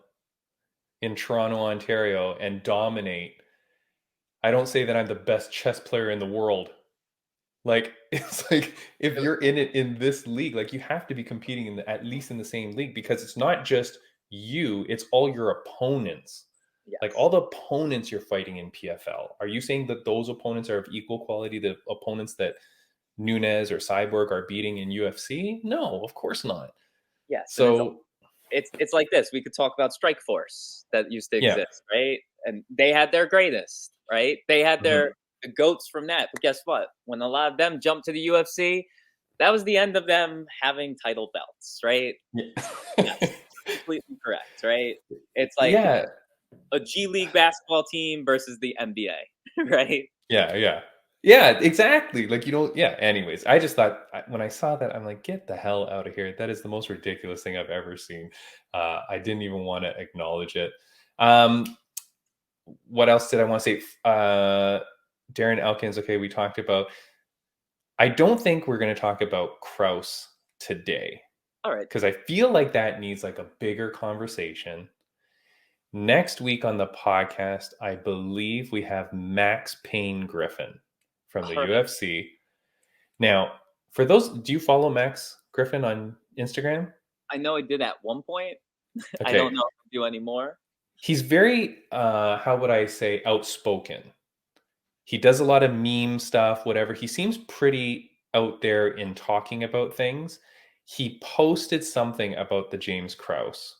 in Toronto, Ontario and dominate, I don't say that I'm the best chess player in the world. Like, it's like, if you're in it in this league, like, you have to be competing at least in the same league, because it's not just you, it's all your opponents. Yes. Like, all the opponents you're fighting in PFL. Are you saying that those opponents are of equal quality to opponents that Nunes or Cyborg are beating in UFC? No, of course not. Yes. So it's like this. We could talk about Strikeforce that used to exist, right? And they had their greatest, right? They had their the GOATs from that. But guess what? When a lot of them jumped to the UFC, that was the end of them having title belts, right? Yeah. Yes, completely correct, right? It's like a G League basketball team versus the NBA, right? Yeah, exactly. Like, anyways, I just thought, when I saw that, I'm like, get the hell out of here. That is the most ridiculous thing I've ever seen. I didn't even want to acknowledge it. What else did I want to say? Darren Elkins, okay, we talked about. I don't think we're going to talk about Krause today. All right. Because I feel like that needs like a bigger conversation. Next week on the podcast, I believe we have Max Payne Griffin from the UFC. Now, for those, do you follow Max Griffin on Instagram? I know I did at one point. Okay. I don't know if I do anymore. He's very, how would I say, outspoken. He does a lot of meme stuff, whatever. He seems pretty out there in talking about things. He posted something about the James Krause.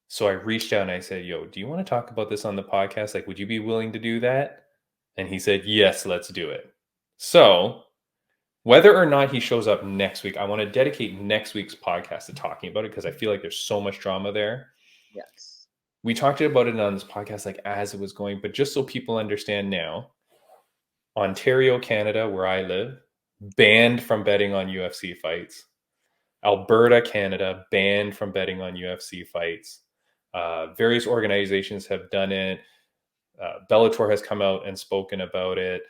So I reached out and I said, yo, do you want to talk about this on the podcast? Like, would you be willing to do that? And he said, yes, let's do it. So whether or not he shows up next week, I want to dedicate next week's podcast to talking about it because I feel like there's so much drama there. Yes. We talked about it on this podcast like as it was going, but just so people understand now, Ontario, Canada, where I live, banned from betting on UFC fights. Alberta, Canada, banned from betting on UFC fights. Various organizations have done it. Bellator has come out and spoken about it.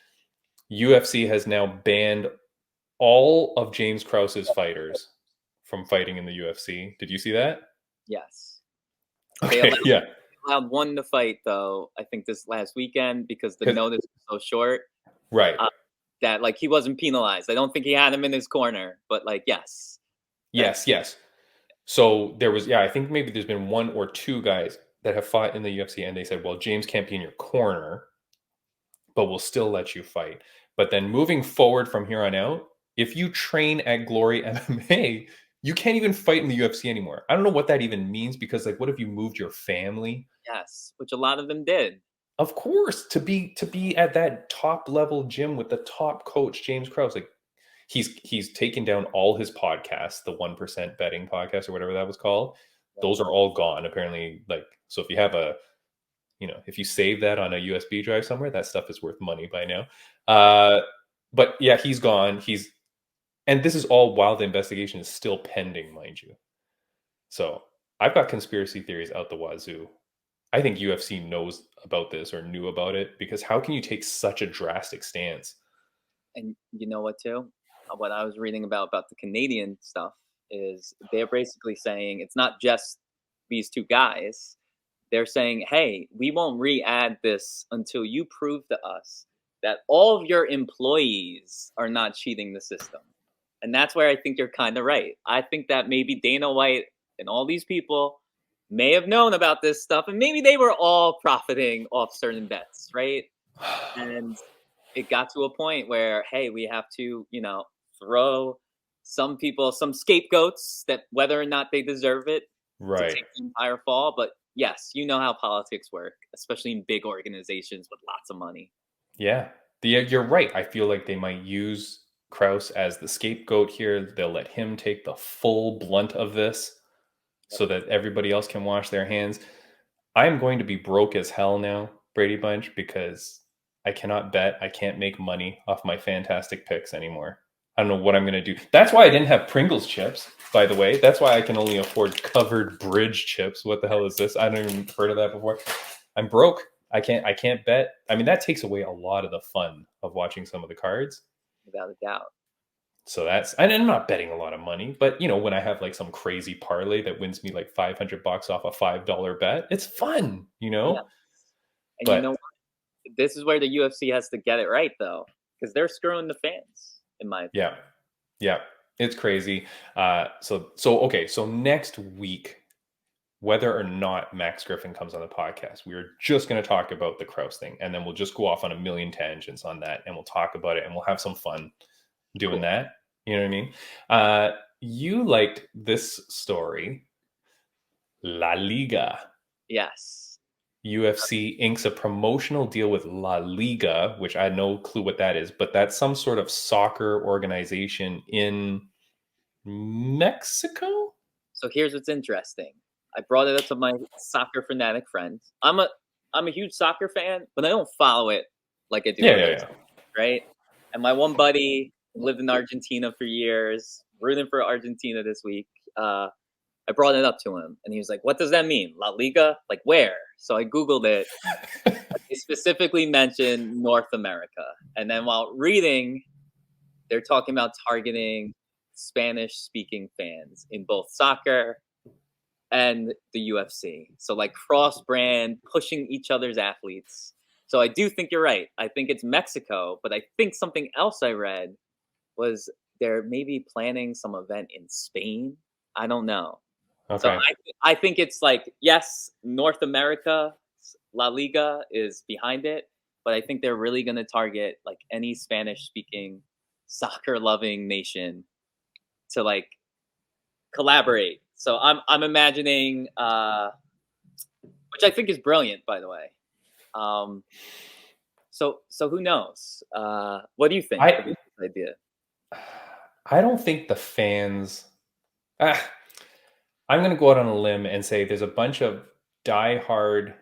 UFC has now banned all of James Krause's fighters from fighting in the UFC. Did you see that? Yes. Okay, yeah. Allowed one to fight, though, I think this last weekend because the notice was so short. Right. That, like, he wasn't penalized. I don't think he had him in his corner, but, like, yes. Yes. So there was, I think maybe there's been one or two guys that have fought in the UFC and they said, well, James can't be in your corner, but we'll still let you fight. But then moving forward from here on out, if you train at Glory MMA, you can't even fight in the UFC anymore. I don't know what that even means because, like, what if you moved your family? Yes, which a lot of them did. Of course, to be at that top level gym with the top coach, James Krause, like he's taken down all his podcasts, the 1% betting podcast or whatever that was called. Those are all gone apparently. Like, so if you have if you save that on a USB drive somewhere, that stuff is worth money by now. But yeah, he's gone. And this is all while the investigation is still pending, mind you. So I've got conspiracy theories out the wazoo. I think UFC knows about this or knew about it because how can you take such a drastic stance? And you know what, too? What I was reading about the Canadian stuff is they're basically saying it's not just these two guys. They're saying, hey, we won't re-add this until you prove to us that all of your employees are not cheating the system. And that's where I think you're kind of right. I think that maybe Dana White and all these people may have known about this stuff, and maybe they were all profiting off certain bets, right? And it got to a point where, hey, we have to, throw some people, some scapegoats that whether or not they deserve it to take the entire fall. But yes, you know how politics work, especially in big organizations with lots of money. Yeah, you're right. I feel like they might use Krause as the scapegoat here. They'll let him take the full blunt of this so that everybody else can wash their hands. I'm going to be broke as hell now, Braydbunch, because I cannot bet. I can't make money off my fantastic picks anymore. I don't know what I'm going to do. That's why I didn't have Pringles chips, by the way. That's why I can only afford covered bridge chips. What the hell is this? I haven't even heard of that before. I'm broke. I can't bet. I mean, that takes away a lot of the fun of watching some of the cards. Without a doubt. So and I'm not betting a lot of money, but when I have like some crazy parlay that wins me like $500 off a $5 bet, it's fun, Yeah. And you know what? This is where the UFC has to get it right, though, because they're screwing the fans, in my opinion. Yeah, it's crazy. So next week, whether or not Max Griffin comes on the podcast, we are just going to talk about the Krause thing, and then we'll just go off on a million tangents on that, and we'll talk about it, and we'll have some fun doing that. You know what I mean? You liked this story, La Liga. Yes. UFC inks a promotional deal with La Liga, which I had no clue what that is, but that's some sort of soccer organization in Mexico. So here's what's interesting. I brought it up to my soccer fanatic friends. I'm a huge soccer fan, but I don't follow it like I do. Yeah. Right? And my one buddy lived in Argentina for years, rooting for Argentina this week. I brought it up to him, and he was like, what does that mean? La Liga? Like, where? So I Googled it. They specifically mentioned North America. And then while reading, they're talking about targeting Spanish-speaking fans in both soccer and the UFC. So, like, cross-brand, pushing each other's athletes. So I do think you're right. I think it's Mexico, but I think something else I read was they're maybe planning some event in Spain. I don't know. Okay. So I think it's like, yes, North America, La Liga is behind it, but I think they're really going to target like any Spanish-speaking soccer loving nation to like collaborate. So I'm imagining, which I think is brilliant, by the way. So who knows? What do you think of this idea? I don't think the fans. I'm going to go out on a limb and say there's a bunch of diehard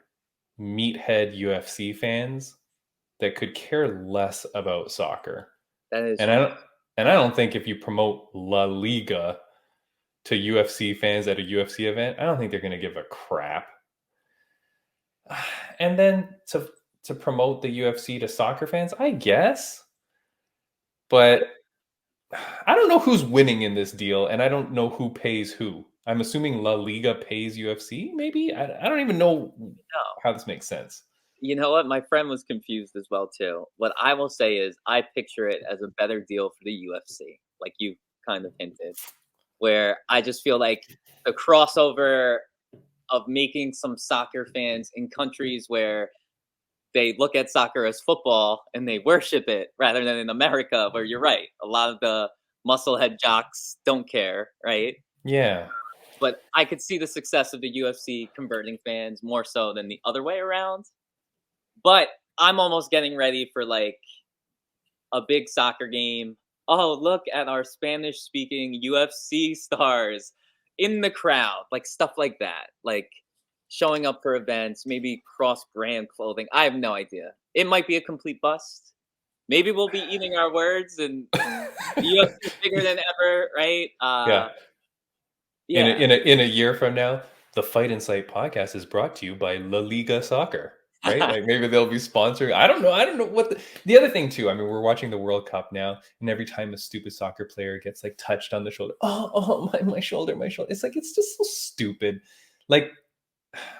meathead UFC fans that could care less about soccer. That is, and I don't think if you promote La Liga to UFC fans at a UFC event, I don't think they're going to give a crap. And then to promote the UFC to soccer fans, I guess. But I don't know who's winning in this deal, and I don't know who pays who. I'm assuming La Liga pays UFC, maybe? I don't even know how this makes sense. You know what? My friend was confused as well, too. What I will say is I picture it as a better deal for the UFC, like you kind of hinted, where I just feel like the crossover of making some soccer fans in countries where they look at soccer as football and they worship it rather than in America, where you're right. A lot of the musclehead jocks don't care, right? Yeah. But I could see the success of the UFC converting fans more so than the other way around. But I'm almost getting ready for like a big soccer game. Oh, look at our Spanish speaking UFC stars in the crowd, like stuff like that. Like showing up for events, maybe cross-brand clothing. I have no idea. It might be a complete bust. Maybe we'll be eating our words and the UFC is bigger than ever, right? Yeah. In a year from now, the Fight Insight podcast is brought to you by La Liga Soccer, right? Like maybe they'll be sponsoring. I don't know what the other thing too. I mean, we're watching the World Cup now, and every time a stupid soccer player gets like touched on the shoulder, my shoulder. It's like it's just so stupid. Like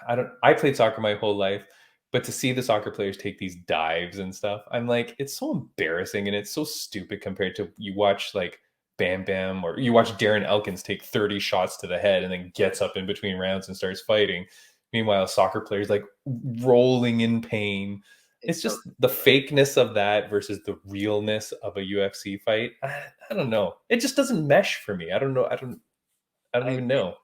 I played soccer my whole life, but to see the soccer players take these dives and stuff, I'm like, it's so embarrassing and it's so stupid compared to you watch like Bam Bam or you watch Darren Elkins take 30 shots to the head and then gets up in between rounds and starts fighting. Meanwhile, soccer players like rolling in pain. It's just the fakeness of that versus the realness of a UFC fight. I don't know. It just doesn't mesh for me. I don't know. I don't even know.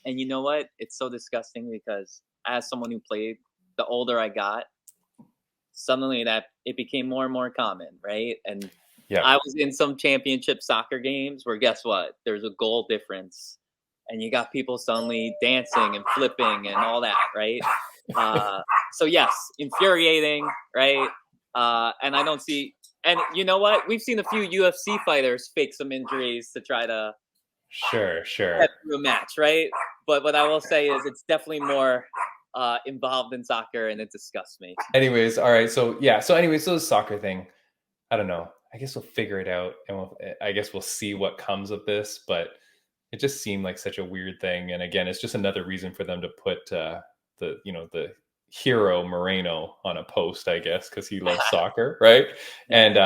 And you know what? It's so disgusting because as someone who played, the older I got, suddenly that it became more and more common, right? And yeah. I was in some championship soccer games where guess what? There's a goal difference. And you got people suddenly dancing and flipping and all that, right? So yes, infuriating, right? And I don't see, and you know what? We've seen a few UFC fighters fake some injuries to try to sure get through a match, right? But what I will say is it's definitely more involved in soccer, and it disgusts me. Anyways, all right. So the soccer thing, I don't know. I guess we'll figure it out, and I guess we'll see what comes of this. But it just seemed like such a weird thing, and again, it's just another reason for them to put the hero Moreno on a post, I guess, because he loves soccer, right? And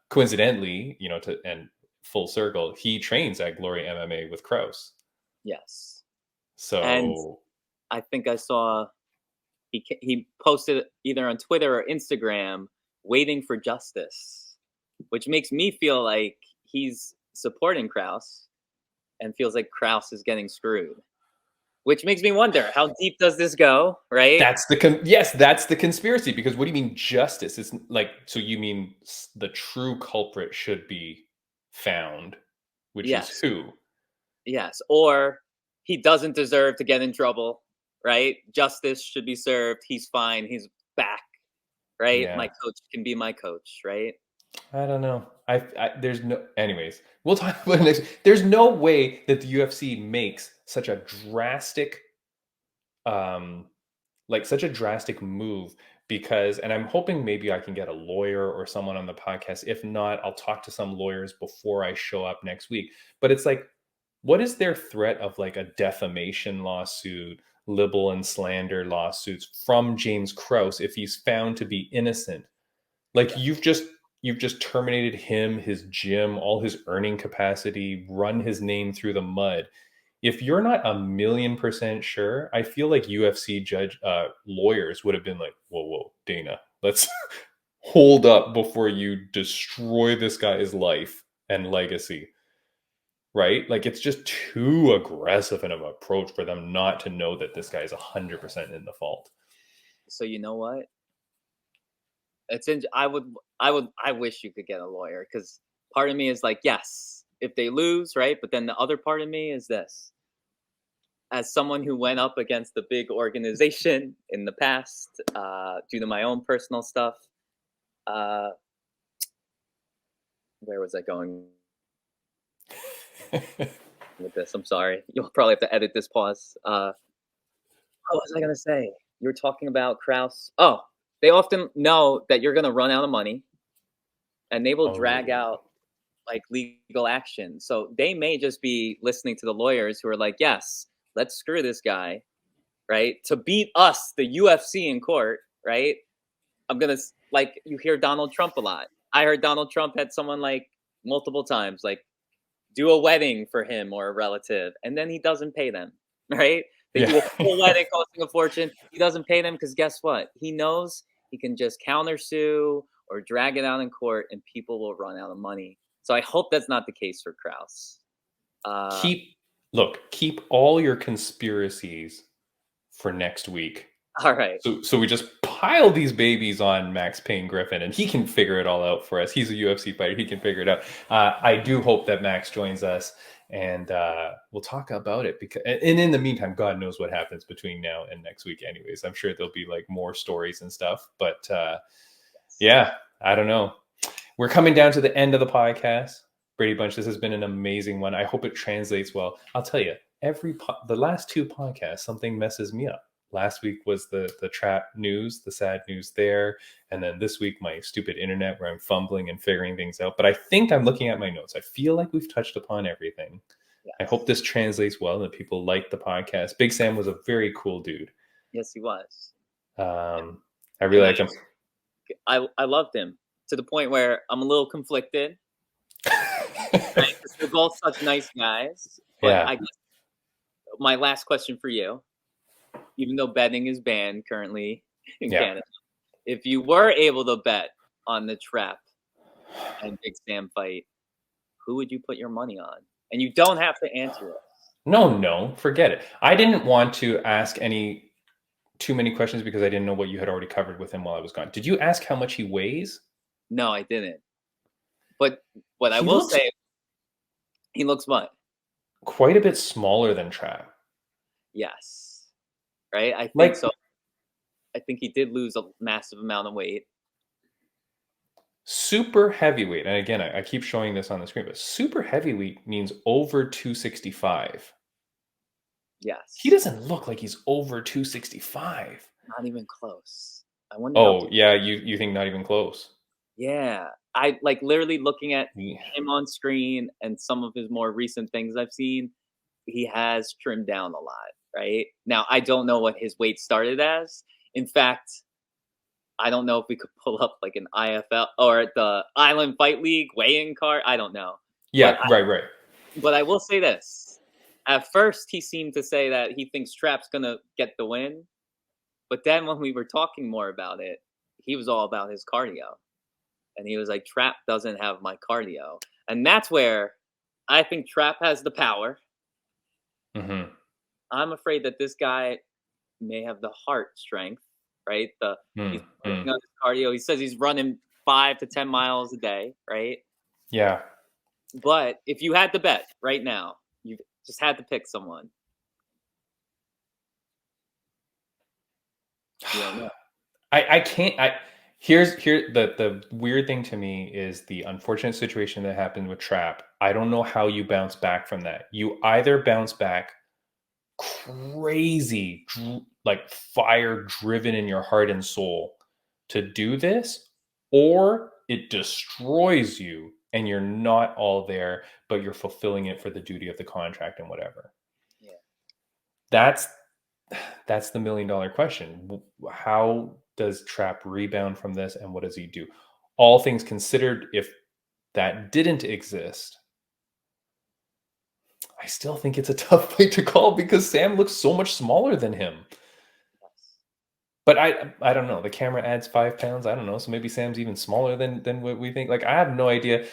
coincidentally, and full circle, he trains at Glory MMA with Kraus. Yes. So, and I think I saw he posted either on Twitter or Instagram, waiting for justice, which makes me feel like he's supporting Kraus and feels like Kraus is getting screwed, which makes me wonder, how deep does this go, right? That's the conspiracy, because what do you mean justice? It's like, so you mean the true culprit should be found, which is who? Yes, or he doesn't deserve to get in trouble, right? Justice should be served. He's fine. He's back, right? Yeah. My coach can be my coach, right? I don't know. There's no. Anyways, we'll talk about it next. There's no way that the UFC makes such a drastic, move, because, and I'm hoping maybe I can get a lawyer or someone on the podcast. If not, I'll talk to some lawyers before I show up next week. But it's like, what is their threat of like a defamation lawsuit, libel and slander lawsuits from James Kraus if he's found to be innocent? Like you've just terminated him, his gym, all his earning capacity, run his name through the mud. If you're not 1,000,000% sure, I feel like UFC lawyers would have been like, whoa, Dana, let's hold up before you destroy this guy's life and legacy, right? Like, it's just too aggressive of an approach for them not to know that this guy is 100% in the fault. So you know what? I wish you could get a lawyer, because part of me is like, yes, if they lose, right? But then the other part of me is this: as someone who went up against the big organization in the past, due to my own personal stuff, where was I going with this? I'm sorry. You'll probably have to edit this pause. What was I gonna say? You were talking about Kraus. Oh, they often know that you're gonna run out of money, and they will drag out like legal action. So they may just be listening to the lawyers who are like, yes, let's screw this guy, right? To beat us, the UFC, in court, right? Like, you hear Donald Trump a lot. I heard Donald Trump had someone like multiple times, like, do a wedding for him or a relative, and then he doesn't pay them, right? They do a full wedding costing a fortune. He doesn't pay them because guess what? He knows he can just countersue or drag it out in court, and people will run out of money. So I hope that's not the case for Kraus. Keep all your conspiracies for next week. All right. So we just pile these babies on Max Payne Griffin, and he can figure it all out for us. He's a UFC fighter. He can figure it out. I do hope that Max joins us, and we'll talk about it. And in the meantime, God knows what happens between now and next week anyways. I'm sure there'll be like more stories and stuff. But yeah, I don't know. We're coming down to the end of the podcast. Braydbunch, this has been an amazing one. I hope it translates well. I'll tell you, the last two podcasts, something messes me up. Last week was the trap news, the sad news there. And then this week, my stupid internet where I'm fumbling and figuring things out. But I think I'm looking at my notes. I feel like we've touched upon everything. Yes. I hope this translates well and that people like the podcast. Big Sam was a very cool dude. Yes, he was. I really liked him. I loved him to the point where I'm a little conflicted. Right? We're both such nice guys. But yeah. I guess my last question for you, even though betting is banned currently in Canada, if you were able to bet on the Trap and Big Sam fight, who would you put your money on? And you don't have to answer it. No, forget it. I didn't want to ask too many questions because I didn't know what you had already covered with him while I was gone. Did you ask how much he weighs? No, I didn't. But what I will say, he looks what? Quite a bit smaller than Trap. Yes. Right? I think so. I think he did lose a massive amount of weight. Super heavyweight, and again, I keep showing this on the screen, but super heavyweight means over 265. Yes. He doesn't look like he's over 265. Not even close. I wonder. Oh, yeah, you think not even close? Yeah. I like literally looking at him on screen and some of his more recent things I've seen, he has trimmed down a lot, right? Now, I don't know what his weight started as. In fact, I don't know if we could pull up like an IFL or the Island Fight League weigh-in card. I don't know. Yeah, right. But I will say this. At first, he seemed to say that he thinks Trap's going to get the win. But then when we were talking more about it, he was all about his cardio. And he was like, Trap doesn't have my cardio. And that's where I think Trap has the power. Mm-hmm. I'm afraid that this guy may have the heart strength, right? He's working on his cardio. He says he's running 5 to 10 miles a day, right? Yeah. But if you had to bet right now, you just had to pick someone. You don't know. I can't. Here's the weird thing to me is the unfortunate situation that happened with Trap. I don't know how you bounce back from that. You either bounce back crazy, like fire driven in your heart and soul to do this, or it destroys you and you're not all there, but you're fulfilling it for the duty of the contract and whatever. Yeah. That's the $1 million question. How does Trap rebound from this, and what does he do? All things considered, if that didn't exist, I still think it's a tough fight to call because Sam looks so much smaller than him. But I don't know. The camera adds 5 pounds. I don't know. So maybe Sam's even smaller than what we think. Like, I have no idea.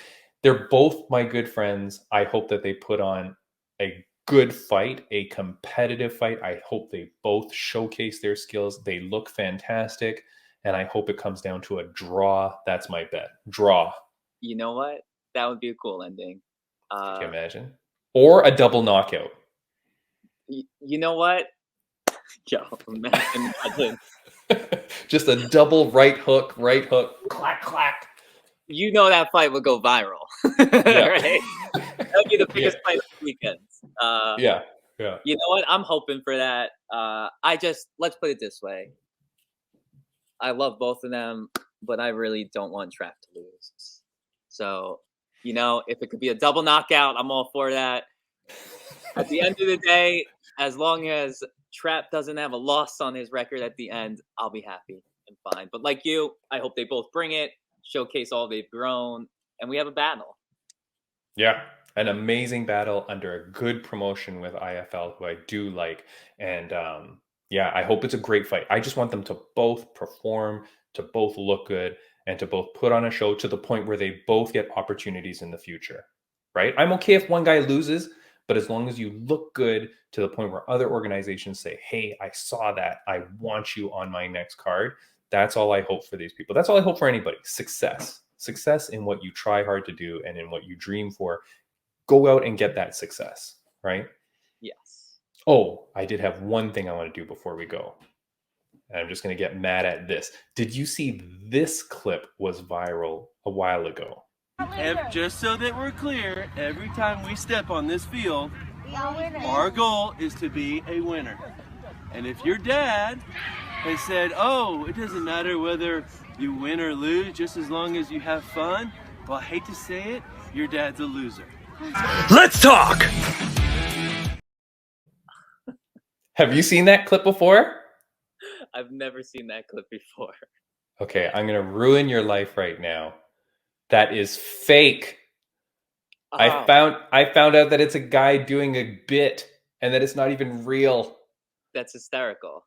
They're both my good friends. I hope that they put on a good fight, a competitive fight. I hope they both showcase their skills. They look fantastic. And I hope it comes down to a draw. That's my bet. Draw. You know what? That would be a cool ending. Can you imagine? Or a double knockout. You know what? Yo, imagine. Just a double right hook, clack, clack. You know that fight would go viral. Right? That would be the biggest fight of the weekend. Yeah. You know what? I'm hoping for that. Let's put it this way. I love both of them, but I really don't want Trap to lose. So, if it could be a double knockout, I'm all for that. At the end of the day, as long as Trap doesn't have a loss on his record at the end, I'll be happy and fine. But like you, I hope they both bring it, showcase all they've grown, and we have a battle. Yeah, an amazing battle under a good promotion with IFL, who I do like. And I hope it's a great fight. I just want them to both perform, to both look good, and to both put on a show to the point where they both get opportunities in the future, right? I'm okay if one guy loses, but as long as you look good to the point where other organizations say, hey, I saw that, I want you on my next card. That's all I hope for these people. That's all I hope for anybody. Success in what you try hard to do and in what you dream for. Go out and get that success, right? Yes. Oh, I did have one thing I want to do before we go. And I'm just going to get mad at this. Did you see this clip was viral a while ago? Just so that we're clear, every time we step on this field, our goal is to be a winner. And if your dad has said, oh, it doesn't matter whether you win or lose, just as long as you have fun, well, I hate to say it, your dad's a loser. Let's talk! Have you seen that clip before? I've never seen that clip before. Okay, I'm going to ruin your life right now. That is fake. I found out that it's a guy doing a bit and that it's not even real. That's hysterical.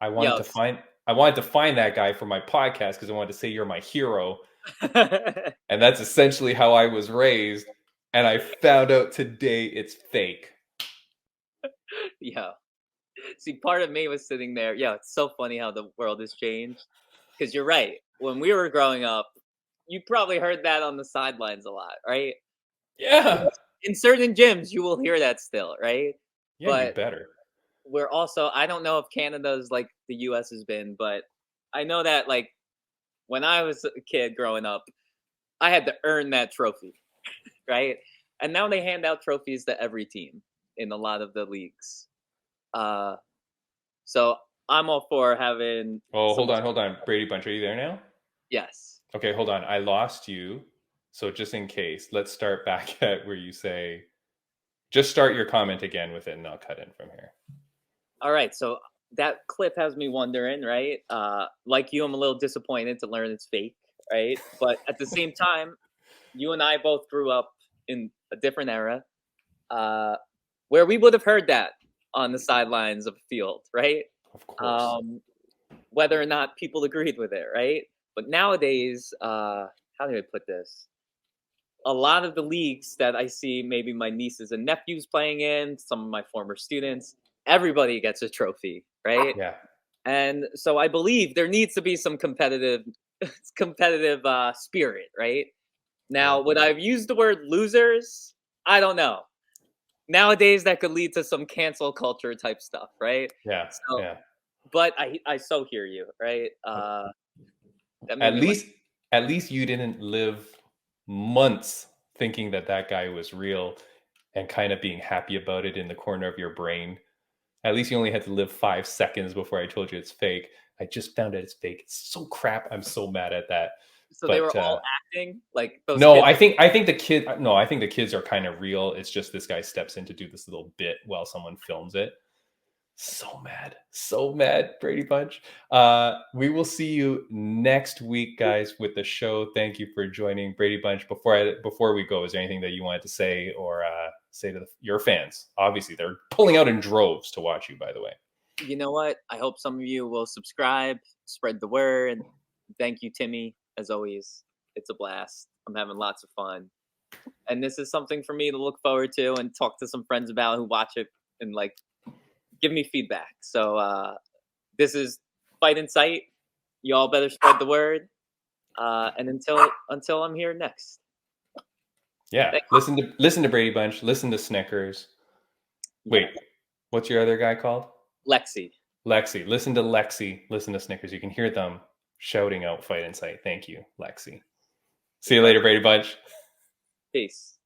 I wanted to find that guy for my podcast because I wanted to say you're my hero. And that's essentially how I was raised. And I found out today it's fake. Yeah. See, part of me was sitting there. Yeah, it's so funny how the world has changed. Because you're right. When we were growing up, you probably heard that on the sidelines a lot, right? Yeah. In certain gyms, you will hear that still, right? Yeah, but you better. We're also, I don't know if Canada's like the US has been, but I know that like when I was a kid growing up, I had to earn that trophy, right? And now they hand out trophies to every team in a lot of the leagues. So I'm all for having. Oh, hold on. Braydbunch, are you there now? Yes. Okay, hold on. I lost you. So just in case, let's start back at where you say, just start your comment again with it and I'll cut in from here. All right. So that clip has me wondering, right? Like you, I'm a little disappointed to learn it's fake, right? But at the same time, you and I both grew up in a different era where we would have heard that on the sidelines of a field, right? Of course. Whether or not people agreed with it, right? But nowadays, how do I put this? A lot of the leagues that I see, maybe my nieces and nephews playing in, some of my former students, everybody gets a trophy, right? Yeah. And so I believe there needs to be some competitive spirit, right? Now, would I have used the word losers? I don't know. Nowadays, that could lead to some cancel culture type stuff, right? Yeah. So, yeah. But I so hear you, right? At least you didn't live months thinking that guy was real and kind of being happy about it in the corner of your brain. At least you only had to live 5 seconds before I told you it's fake. I just found out it's fake. It's so crap. I'm so mad at that. So they were all acting like those. No, kids? I think the kids are kind of real. It's just this guy steps in to do this little bit while someone films it. So mad, Braydbunch. We will see you next week, guys, with the show. Thank you for joining, Braydbunch. Before we go, is there anything that you wanted to say or say to your fans? Obviously, they're pulling out in droves to watch you, by the way. You know what? I hope some of you will subscribe, spread the word. Thank you, Timmy. As always, it's a blast. I'm having lots of fun. And this is something for me to look forward to and talk to some friends about who watch it and like give me feedback. So this is Fight in Sight. Y'all better spread the word. And until I'm here next. Yeah. Listen to Braydbunch. Listen to Snickers. Wait, what's your other guy called? Lexi. Listen to Lexi. Listen to Snickers. You can hear them shouting out Fight in Sight. Thank you, Lexi. See you later, Braydbunch. Peace.